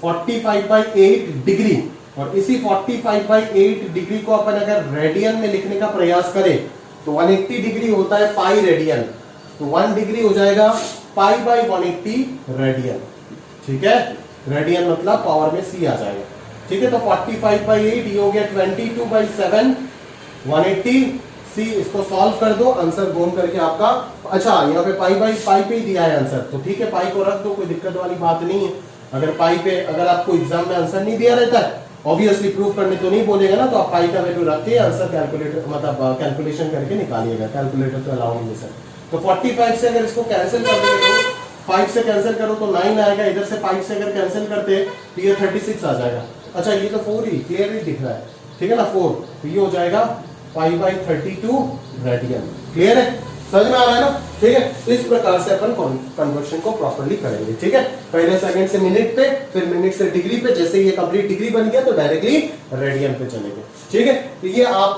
45/8 डिग्री। और इसी 45/8 डिग्री को अपन अगर रेडियन में लिखने का प्रयास करें तो 180 डिग्री होता है पाई रेडियन, तो 1 डिग्री हो जाएगा पाई/180 रेडियन, ठीक है। रेडियन मतलब पावर में c आ जाएगा, ठीक है। तो 45/8 ये हो गया 22/7 180 c, इसको सॉल्व कर दो, आंसर गोन करके आपका, अच्छा यहाँ पे पाई पे ही दिया है आंसर, तो ठीक है पाई को रख दो, कोई दिक्कत वाली बात नहीं है। अगर पाई पे अगर आपको एग्जाम में आंसर नहीं दिया रहता है, ऑब्वियसली प्रूव करने तो नहीं बोलेगा ना, तो आप पाई का वैल्यू रख के आंसर कैलकुलेटर मतलब कैलकुलेशन करके निकालिएगा, कैलकुलेटर तो अलाउ नहीं है सर। तो 45 से अगर इसको कैंसिल कर देंगे, 5 से कैंसिल करो तो 9 आएगा, इधर से 5 से अगर कैंसिल करते तो ये 36 आ जाएगा। अच्छा ये तो 4 ही क्लियर ही दिख रहा है, ठीक है ना 4, तो ये हो जाएगा पाई/32 रेडियन। क्लियर है, समझ में आ रहा है ना, ठीक है। इस प्रकार से अपन कन्वर्शन को प्रॉपर्ली करेंगे, ठीक है। पहले सेकंड से मिनट पे, फिर मिनट से डिग्री पे, जैसे ये कंप्लीट डिग्री बन गया तो डायरेक्टली रेडियन पे चलेंगे, ठीक है। तो ये आप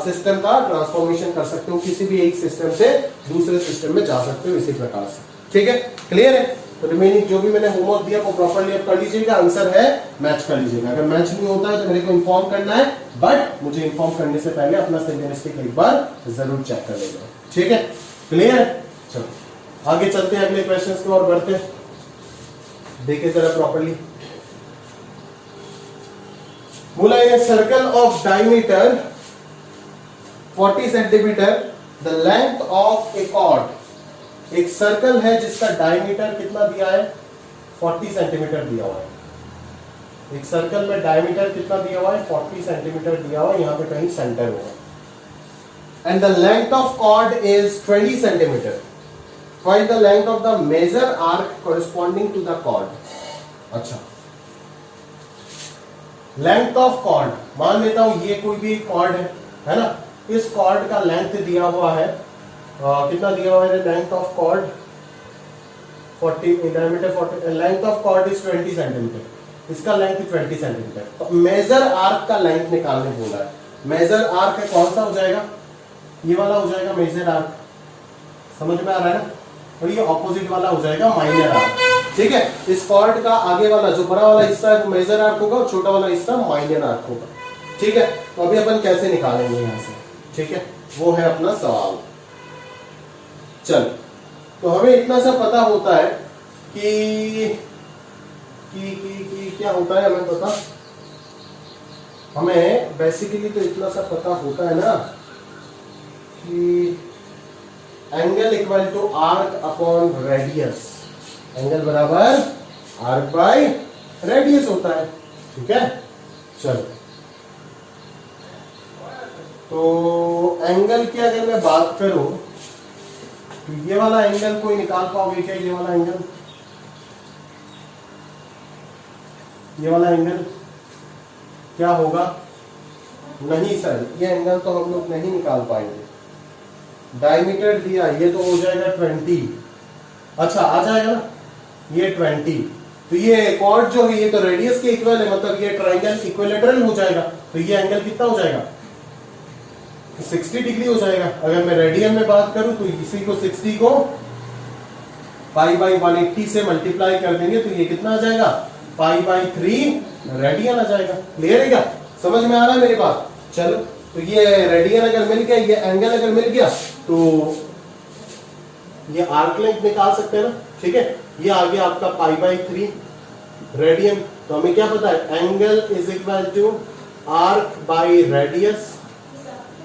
सिस्टम का ट्रांसफॉर्मेशन कर सकते हो, किसी भी एक सिस्टम से दूसरे सिस्टम में जा सकते हो इसी प्रकार से, ठीक है। क्लियर है, तो रिमेनिंग जो भी मैंने होमवर्क दिया वो प्रॉपर्ली आप कर लीजिएगा, आंसर है मैच कर लीजिएगा। अगर मैच नहीं होता है तो मेरे को इन्फॉर्म करना है, बट मुझे इन्फॉर्म करने से पहले अपना सिंक्रोनिसिटी एक बार जरूर चेक कर लेगा, ठीक है। क्लियर, चलो आगे चलते हैं अगले क्वेश्चंस की ओर बढ़ते हैं, देखिए जरा प्रॉपर्ली। बोला in circle of diameter 40 centimetre the length of a chord, एक सर्कल है जिसका डायमीटर कितना दिया है 40 सेंटीमीटर दिया हुआ है। एक सर्कल में डायमीटर कितना दिया हुआ है 40 सेंटीमीटर दिया हुआ है, यहां पे कहीं सेंटर होगा। And the length of chord is 20 centimetre, find the length of the major arc corresponding to the chord. अच्छा लेंथ ऑफ कॉर्ड, मान लेता हूं ये कोई भी कॉर्ड है ना, इस कॉर्ड का लेंथ दिया हुआ है कितना दिया हुआ है, length of chord 40 diameter 40, length of chord is 20 centimetre, इसका लेंथ 20 सेंटीमीटर। तो मेजर आर्क का लेंथ निकालने बोला है। मेजर आर्क है कौन सा हो जाएगा, ये वाला हो जाएगा मेजर आर्क, समझ में आ रहा है ना, और ये ऑपोजिट वाला हो जाएगा माइनर आर्क, ठीक है। इस कॉर्ड का आगे वाला जो बड़ा वाला हिस्सा है वो मेजर आर्क होगा और छोटा वाला हिस्सा माइनर आर्क होगा, ठीक है। तो अभी अपन कैसे निकालेंगे यहां से, ठीक है, वो है अपना सवाल। चल तो हमें इतना सा पता होता है कि क्या होता है हमें पता, हमें बेसिकली तो इतना सा पता होता है ना कि angle equal to arc upon radius, angle बराबर आर्क बाय रेडियस होता है, ठीक है। चलो तो एंगल की अगर मैं बात करूं तो ये वाला एंगल कोई निकाल पाओगे क्या, ये वाला एंगल, ये वाला एंगल क्या होगा, नहीं सर ये एंगल तो हम लोग नहीं निकाल पाएंगे। डायमीटर दिया ये तो हो जाएगा 20, अच्छा आ जाएगा ना ये 20, तो ये कॉर्ड जो है ये तो रेडियस के इक्वल है, मतलब ये ट्राइंगल इक्विलेटरल हो जाएगा। तो ये एंगल कितना हो जाएगा? 60 डिग्री हो जाएगा। अगर मैं रेडियन में बात करूं तो इसी को 60 को पाई बाई 180 से मल्टीप्लाई कर देंगे तो ये कितना आ जाएगा? पाई बाई 3 रेडियन आ जाएगा। क्लियर है क्या? समझ में आ रहा है मेरी बात? चलो, तो ये रेडियन अगर मिल गया, ये एंगल अगर मिल गया, तो ये आर्क लेंथ निकाल सकते हैं ना। ठीक है, ये आ गया आपका पाई बाई 3 रेडियन। तो हमें क्या पता है? Angle is equal to arc by radius.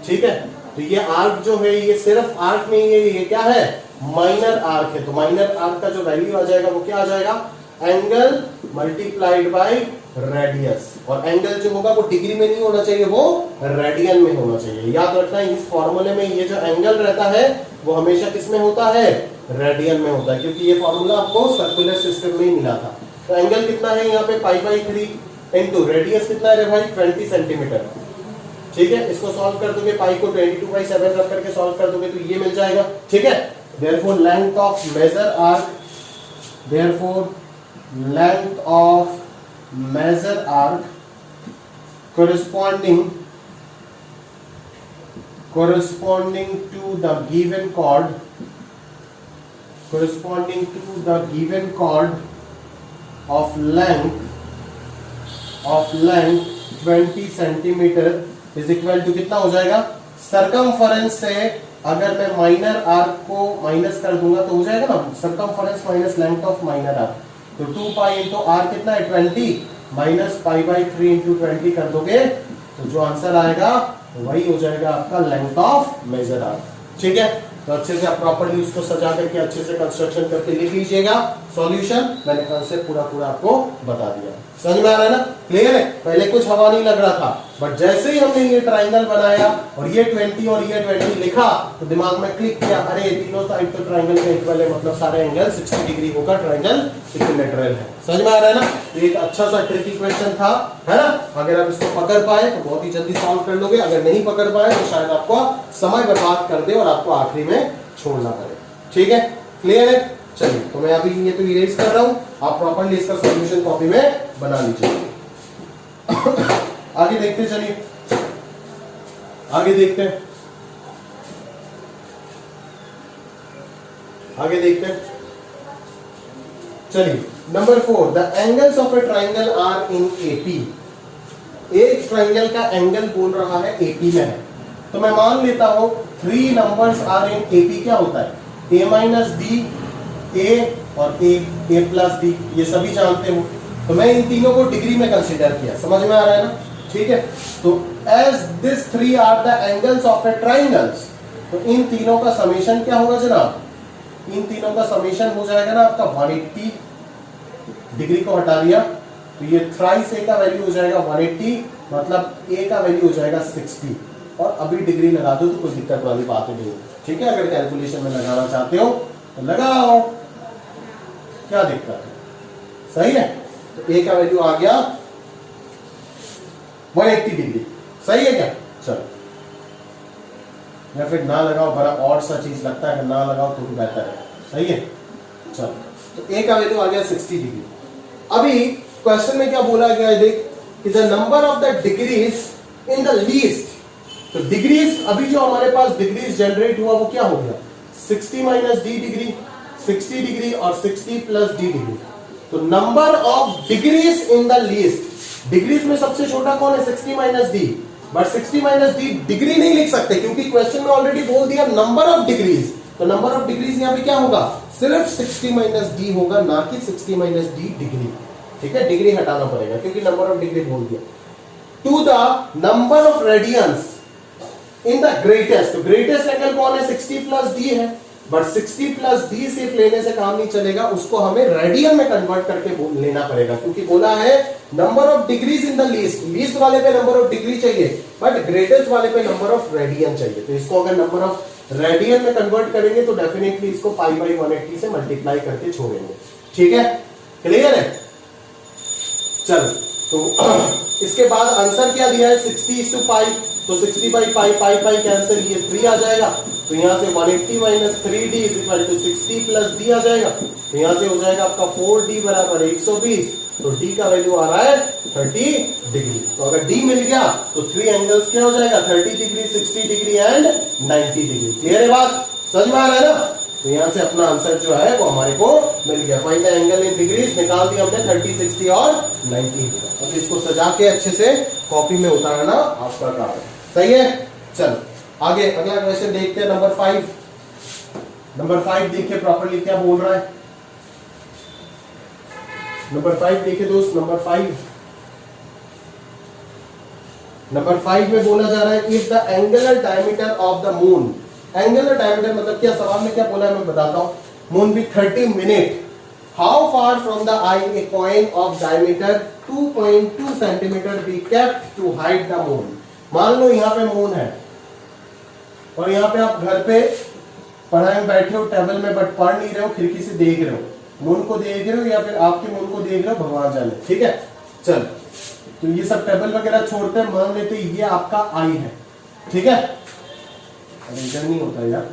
ठीक है, तो ये आर्क जो है ये सिर्फ आर्क नहीं है, ये क्या है? माइनर आर्क है। तो माइनर आर्क का जो वैल्यू आ जाएगा वो क्या आ जाएगा? Angle multiplied by radius. और एंगल जो होगा वो डिग्री में नहीं होना चाहिए, वो रेडियन में होना चाहिए। याद रखना है इस फॉर्मूले में ये जो एंगल रहता है वो हमेशा किस में होता है? रेडियन में होता है, क्योंकि ये फॉर्मूला आपको सर्कुलर सिस्टम में ही मिला था। तो एंगल कितना है यहाँ पे? पाई बाई 3 इंटू रेडियस कितना है भाई? 20 सेंटीमीटर। ठीक है, इसको सॉल्व कर दोगे, पाई को 22/7 रख करके सॉल्व कर दोगे तो ये मिल जाएगा। ठीक है, therefore length of measure arc, therefore length of measure arc corresponding to the given chord, corresponding to the given chord of length 20 centimetre is equal to कितना हो जाएगा? सरकमफरेंस से अगर मैं माइनर आर्क को माइनस कर दूंगा तो हो जाएगा ना, circumference minus length of minor arc. तो 2 पाई इंटू आर कितना है? 20 माइनस पाई बाई 3 इंटू 20 कर दोगे तो जो आंसर आएगा वही हो जाएगा आपका लेंथ ऑफ मेजर आर्क। ठीक है, तो अच्छे से आप प्रॉपर्ली उसको सजा करके अच्छे से कंस्ट्रक्शन करके लिख लीजिएगा। सॉल्यूशन मैंने कंसेप्ट पूरा आपको बता दिया। समझ में आ रहा है ना? क्लियर है? पहले कुछ हवा नहीं लग रहा था, बट जैसे ही हमने ये ट्राइंगल बनाया और ये 20 और ये 20 लिखा तो दिमाग में क्लिक किया, अरे तीनों साइड तो ट्राइंगल के इक्वल है, मतलब सारे एंगल 60 डिग्री होगा, ट्राइंगल इक्विलेटरल है। समझ में आ रहा है ना? एक अच्छा सा ट्रिकी क्वेश्चन था, है ना? अगर आप इसको पकड़ पाए तो बहुत ही जल्दी सॉल्व कर लोगे, अगर नहीं पकड़ पाए तो शायद आपको समय बर्बाद कर दे और आपको आखिरी में छोड़ना पड़े। ठीक है, क्लियर है? चलिए, तो मैं अभी ये तो इरेज कर रहा हूं, आप प्रॉपर्ली इसका सॉल्यूशन कॉपी में बना लीजिए। आगे देखते, चलिए आगे देखते हैं, आगे देखते हैं। चलिए, number 4, the angles of a triangle are in AP. एक ट्राइंगल का एंगल बोल रहा है एपी में है, तो मैं मान लेता हूं 3 नंबर्स आर इन एपी। क्या होता है? ए माइनस बी, ए और ए प्लस डी, ये सभी जानते हो। तो मैं इन तीनों को डिग्री में कंसीडर किया। समझ में आ रहा है ना? ठीक है, तो as this 3 are the angles of a triangles, तो इन तीनों का समेशन क्या होगा जनाब? इन तीनों का समेशन हो जाएगा ना आपका 180 डिग्री को हटा दिया तो ये थ्राइस ए का वैल्यू हो जाएगा 180, मतलब ए का वैल्यू हो जाएगा 60। और अभी डिग्री लगा दो तो कोई दिक्कत वाली बात नहीं। ठीक है, अगर कैलकुलेशन में लगाना चाहते हो तो लगाओ, क्या दिक्कत है? सही है, तो ए का वैल्यू आ गया 180 डिग्री। सही है क्या? चलो, या फिर ना लगाओ, बड़ा और सा चीज लगता है, ना लगाओ तो भी बेहतर है। सही है, चलो, तो ए का वैल्यू आ गया 60 डिग्री। अभी क्वेश्चन में क्या बोला गया है? देख, कि the number of the degrees in the least. तो डिग्रीज, अभी जो हमारे पास डिग्रीज जनरेट हुआ वो क्या हो गया? 60 माइनस डी डिग्री, 60 डिग्री और 60 प्लस डी डिग्री। तो number of degrees in the least, degrees में सबसे छोटा कौन है? 60 minus D. But 60 minus D degree नहीं लिख सकते क्योंकि क्वेश्चन में ऑलरेडी बोल दिया नंबर ऑफ डिग्रीज। तो नंबर ऑफ डिग्रीज यहाँ पे क्या होगा? सिर्फ 60 माइनस डी होगा, ना कि 60 माइनस डी डिग्री। ठीक है, डिग्री हटाना पड़ेगा क्योंकि नंबर ऑफ डिग्री बोल दिया। To the number of radians in the greatest, तो ग्रेटेस्ट एंगल कौन है? 60 प्लस डी है, बट 60 प्लस डी सिर्फ लेने से काम नहीं चलेगा, उसको हमें रेडियन में कन्वर्ट करके लेना पड़ेगा, क्योंकि बोला है number of degrees in the least. Least वाले पे नंबर ऑफ डिग्री चाहिए, बट ग्रेटेस्ट वाले पे नंबर ऑफ रेडियन चाहिए। तो इसको अगर नंबर ऑफ रेडियन में कन्वर्ट करेंगे तो डेफिनेटली इसको पाई बाई 180 से मल्टीप्लाई करके छोड़ेंगे। ठीक है, क्लियर है? चलो, तो इसके बाद आंसर क्या दिया है? 60:5, तो 60 by pi, pi pi cancel, ये 3 आ जाएगा। तो यहाँ से 180 minus 3d is equal to 60 plus D आ जाएगा। तो यहाँ से हो जाएगा आपका 4d बराबर 120। तो d का वैल्यू आ रहा है 30 डिग्री। तो अगर d मिल गया तो 3 एंगल्स क्या हो जाएगा 30 degree, 60 degree and 90 degree. Clear है बात? समझ में आ रहा है ना? तो यहाँ से अपना आंसर जो है वो हमारे को मिल गया। Find the angle in degrees निकाल दिया हमने 30, 60 और 90। अब इसको सजा के अच्छे से कॉपी में उतारना आपका काम है। सही है? चलो आगे अगला क्वेश्चन देखते हैं। नंबर 5। नंबर 5 देखिए प्रॉपर्ली क्या बोल रहा है। नंबर 5 देखिए दोस्त, नंबर 5 में बोला जा रहा है if the angular diameter of the moon. Angular diameter मतलब क्या, सवाल में क्या बोला है मैं बताता हूं। Moon be 30 minute, how far from the eye a coin of diameter 2.2 centimetre be kept to hide the moon. मान लो यहाँ पे मून है और यहाँ पे आप घर पे पढ़ाई में बैठे हो टेबल में, बट पढ़ नहीं रहे हो, खिड़की से देख रहे हो, मून को देख रहे हो या फिर आपके मून को देख रहे हो, भगवान जाने। ठीक है, चल तो ये सब टेबल वगैरह छोड़ते हैं, मान लेते ये आपका आई है। ठीक है, इधर नहीं होता यार,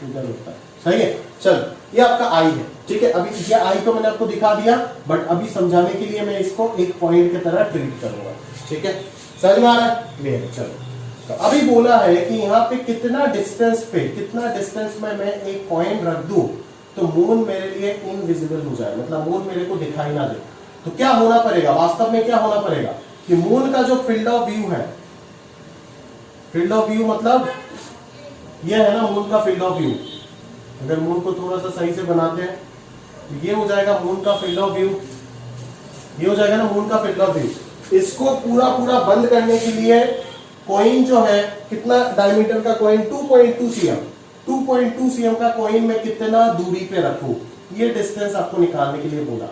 इधर होता है। सही है, चल ये आपका आई है। ठीक है, अभी ये आई तो मैंने आपको दिखा दिया, बट अभी समझाने के लिए मैं इसको एक पॉइंट की तरह ट्रीट करूंगा। ठीक है, समझ में आ रहा है? क्लियर? चलो तो अभी बोला है कि यहाँ पे कितना डिस्टेंस में मैं एक पॉइंट रख दूं तो मून मेरे लिए इनविजिबल हो जाए, मतलब मून मेरे को दिखाई ना दे। तो क्या होना पड़ेगा, वास्तव में क्या होना पड़ेगा कि मून का जो फील्ड ऑफ व्यू है, फील्ड ऑफ व्यू मतलब ये है ना मून का फील्ड ऑफ व्यू। अगर मून को थोड़ा सा सही से बनाते हैं तो ये हो जाएगा मून का फील्ड ऑफ व्यू, ये हो जाएगा ना मून का फील्ड ऑफ व्यू। इसको पूरा बंद करने के लिए कॉइन जो है, कितना डायमीटर का कॉइन, 2.2 cm, 2.2 cm का कॉइन में कितना दूरी पे रखूं, ये डिस्टेंस आपको निकालने के लिए बोला।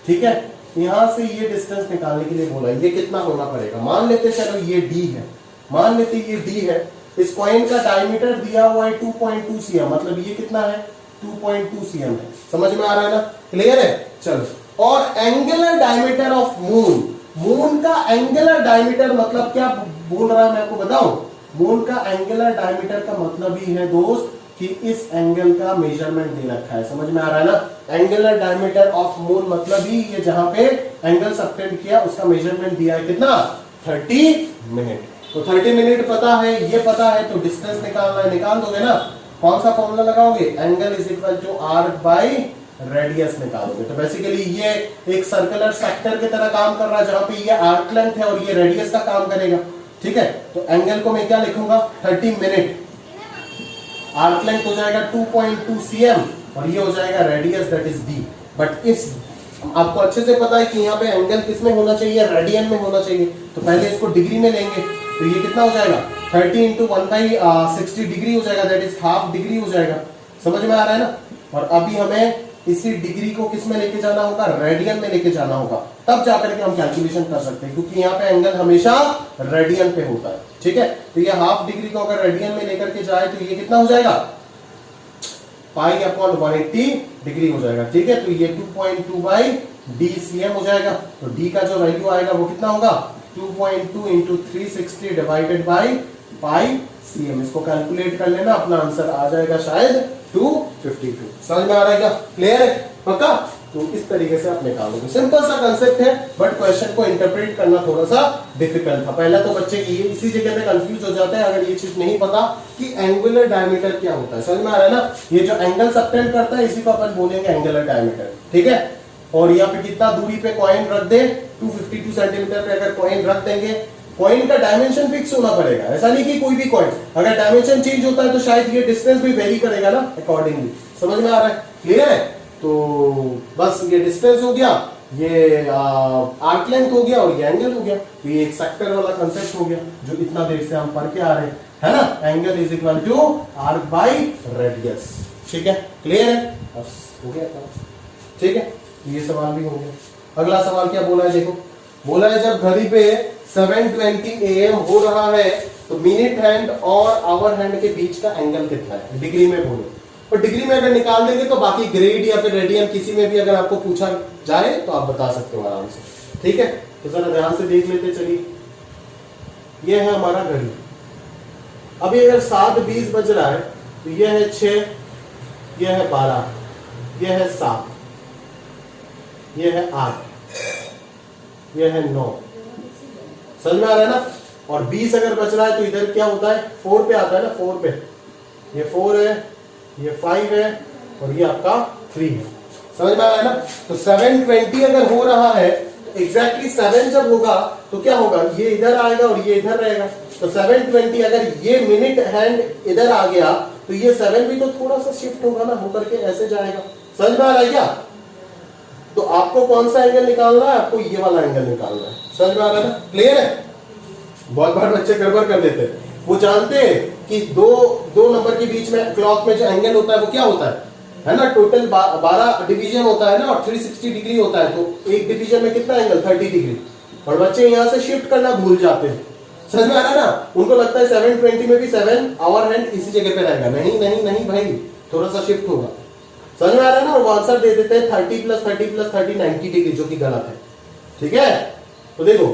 ठीक है, यहां से ये डिस्टेंस निकालने के लिए बोला। ये कितना होना पड़ेगा, मान लेते चलो ये d है, मान लेते ये d है। इस कॉइन का डायमीटर दिया हुआ है 2.2 cm, मतलब ये कितना है 2.2 cm है। समझ में आ रहा है ना? क्लियर है? चलो, और angular diameter of moon, moon का एंगुलर डायमीटर मतलब क्या बोल रहा है मैं आपको बताऊं। मून का एंगुलर डायमीटर का मतलब ही है दोस्त कि इस एंगल का मेजरमेंट दे रखा है। समझ में आ रहा है ना? एंगुलर डायमीटर ऑफ मून मतलब ही ये जहां पे एंगल सबटेंड किया उसका मेजरमेंट दिया है कितना, 30 मिनट। तो 30 मिनट पता है, ये पता है, तो डिस्टेंस निकालना है, निकाल दोगे ना। कौन सा फॉर्मूला लगाओगे, angle is equal to arc by radius निकालोगे। तो बेसिकली ये एक सर्कुलर सेक्टर की तरह काम कर रहा है, जहां पे ये आर्क लेंथ है और ये रेडियस का काम करेगा। ठीक है, तो एंगल को मैं क्या लिखूंगा 30 मिनट, आर्क लेंथ हो जाएगा 2.2 cm और ये हो जाएगा radius that is d। But इस आपको अच्छे से पता है कि यहाँ पे एंगल किस में होना चाहिए, रेडियन में होना चाहिए। तो पहले इसको डिग्री में लेंगे, तो ये कितना हो जाएगा 30 इंटू 1/60 डिग्री हो जाएगा, दैट इज हाफ डिग्री हो जाएगा। समझ में आ रहा है ना? और अभी हमें इसी डिग्री को किस में लेके जाना होगा, रेडियन में लेके जाना होगा, तब जाकर के हम कैलकुलेशन कर सकते हैं, क्योंकि यहाँ पे एंगल हमेशा रेडियन पे होता है। ठीक है, तो ये हाफ डिग्री को अगर रेडियन में लेकर के जाए तो ये कितना हो जाएगा, पाई/180 डिग्री हो जाएगा। ठीक है, तो ये 2.2 cm हो जाएगा। तो d का जो वैल्यू आएगा वो कितना होगा, 2.2 into 360 divided by pi cm। इसको कैलकुलेट कर लेना, अपना आंसर आ जाएगा शायद 252। समझ में आ रहा है क्या? क्लियर है? पक्का? तो इस तरीके से आप निकालोगे। सिंपल सा कंसेप्ट है, बट क्वेश्चन को इंटरप्रेट करना थोड़ा सा डिफिकल्ट था। पहला तो बच्चे ये इसी जगह पे कंफ्यूज हो जाते हैं अगर ये चीज नहीं पता कि एंगुलर डायमीटर क्या होता है। समझ में आ रहा है ना? ये जो एंगल सबटेंड करता है इसी को अपन बोलेंगे एंगुलर डायमीटर। ठीक है, और यहाँ पे कितना दूरी पे कॉइन रख दे, 252 सेंटीमीटर पे अगर कॉइन रख देंगे, कॉइन का डायमेंशन फिक्स होना पड़ेगा। ऐसा नहीं कि कोई भी कॉइन, अगर डायमेंशन चेंज होता है तो शायद ये डिस्टेंस भी वेरी करेगा ना अकॉर्डिंगली। समझ में आ रहा है? क्लियर है? तो बस ये डिस्टेंस हो गया, ये आर्क लेंथ हो गया और ये एंगल हो गया। तो ये एक सेक्टर वाला कंसेप्ट हो गया जो इतना देर से हम पढ़ के आ रहे हैं, है ना? Angle is equal to arc by radius. ठीक है, क्लियर है? बस हो गया था। ठीक है, ये सवाल भी हो गया। अगला सवाल क्या बोला है, देखो बोला है जब घड़ी पे 7:20 AM हो रहा है तो मिनट हैंड और आवर हैंड के बीच का एंगल कितना है, डिग्री में बोलो। और डिग्री में अगर निकाल देंगे तो बाकी ग्रेड या फिर रेडियन किसी में भी अगर आपको पूछा जाए तो आप बता सकते हो आराम से। ठीक है, तो जरा ध्यान से देख लेते चलिए। ये है हमारा घड़ी। अभी अगर 7:20 बज रहा है तो ये है 6, ये है 12, ये है 7, ये है 8, ये है 9। समझ में आ रहा है ना? और 20 अगर बच रहा है तो इधर क्या होता है, 4 पे आता है ना, 4 पे। ये 4 है, ये 5 है और ये आपका 3 है। समझ में आ रहा है ना? तो 720 अगर हो रहा है तो एग्जैक्टली 7 जब होगा तो क्या होगा, ये इधर आएगा और ये इधर रहेगा। तो 720 अगर ये मिनट हैंड इधर आ गया तो ये 7 भी तो थोड़ा सा शिफ्ट होगा ना, होकर के ऐसे जाएगा। समझ में आ रहा है क्या? तो आपको कौन सा एंगल निकालना है, आपको ये वाला एंगल निकालना है। समझ में आ रहा है ना? क्लियर है? बहुत बार बच्चे गड़बड़ कर देते हैं, वो जानते हैं कि दो नंबर के बीच में क्लॉक में जो एंगल होता है वो क्या होता है ना, टोटल 12 डिवीजन होता है ना और 360 डिग्री होता है। तो एक डिवीजन में कितना एंगल, 30 डिग्री। और बच्चे यहां से शिफ्ट करना भूल जाते हैं। समझ में आ रहा है ना? उनको लगता है 720 में भी 7 आवर हैंड इसी जगह पे रहेगा। नहीं नहीं नहीं भाई, थोड़ा सा शिफ्ट होगा। समझ में आ रहा है ना? और वो आंसर दे देते हैं 30 + 30 + 30 90 डिग्री, जो कि गलत है। ठीक है? तो देखो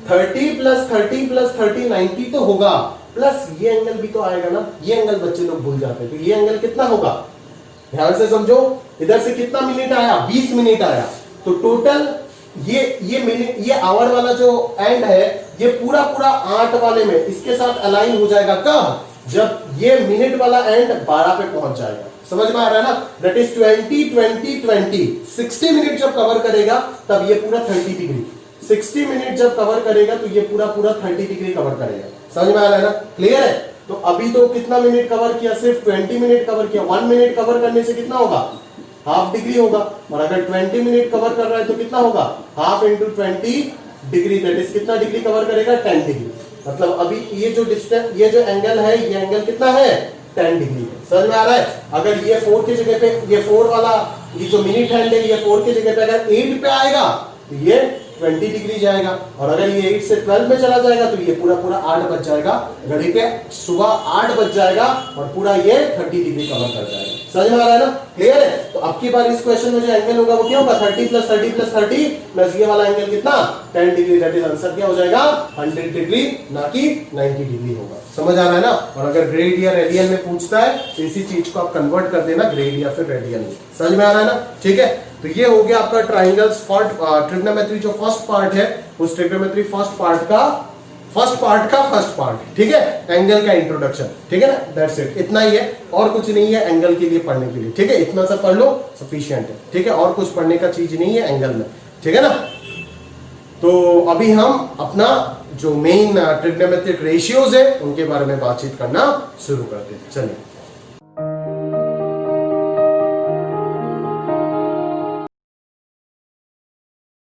30 + 30 + 30 90 तो होगा, प्लस ये एंगल भी तो आएगा ना। ये एंगल बच्चे लोग भूल जाते हैं। तो ये एंगल कितना होगा, ध्यान से समझो। इधर से कितना मिनट आया, 20 मिनट आया। तो टोटल ये मिनट, ये आवर वाला जो एंड है ये पूरा 8 वाले में इसके साथ अलाइन हो जाएगा। कब? जब ये मिनट वाला एंड 12 पे पहुंच जाएगा। समझ में आ रहा है ना? दैट इज 20 20 20 60 मिनट जब कवर करेगा तब ये पूरा 30 डिग्री। 60 मिनट जब कवर करेगा तो ये पूरा 30 डिग्री कवर करेगा। समझ में आ रहा है ना? क्लियर है? तो अभी तो कितना मिनट कवर किया, सिर्फ 20 मिनट कवर किया। 1 मिनट कवर करने से कितना होगा, हाफ डिग्री होगा। और अगर 20 मिनट कवर कर रहा है तो कितना होगा, half into 20 degree, that is कितना डिग्री कवर करेगा, 10 डिग्री। मतलब अभी ये जो डिस्टेंस, ये जो एंगल है, ये एंगल कितना है, 10 डिग्री है। समझ में आ रहा है? अगर ये 4 की जगह पे, ये 4 वाला ये जो मिनट हैंड है, ये 4 की जगह पे अगर 8 पे आएगा तो ये 20 डिग्री जाएगा। और अगर ये 8 से 12 में चला जाएगा तो ये पूरा 8 बज जाएगा। घड़ी पे सुबह 8 बज जाएगा और पूरा ये 30 डिग्री कवर कर जाएगा। समझ में आ रहा है ना? क्लियर है? तो अब की बार इस क्वेश्चन में जो एंगल होगा वो क्या होगा, 30 + 30 + 30 प्लस ये वाला एंगल कितना, 10 डिग्री। दैट इज आंसर क्या हो जाएगा, 100 डिग्री, ना कि 90 डिग्री होगा। समझ आ रहा है ना? और अगर ग्रेड या रेडियन में पूछता है तो इसी चीज को आप कन्वर्ट कर देना ग्रेड या फिर रेडियन में। समझ में आ रहा है ना? ठीक है? तो ये हो गया आपका ट्राइंगल्स फॉर ट्रिग्नोमेट्री जो फर्स्ट पार्ट है, उस ट्रिग्नोमेट्री फर्स्ट पार्ट का फर्स्ट पार्ट। ठीक है? एंगल का इंट्रोडक्शन। ठीक है ना? दैट्स इट, इतना ही है, और कुछ नहीं है एंगल के लिए पढ़ने के लिए। ठीक है? इतना सा पढ़ लो सफिशिएंट है। ठीक है? और कुछ पढ़ने का चीज नहीं है एंगल में। ठीक है ना? तो अभी हम अपना जो मेन ट्रिग्नोमेट्रिक रेशियोज है उनके बारे में बातचीत करना शुरू करते हैं। चलिए।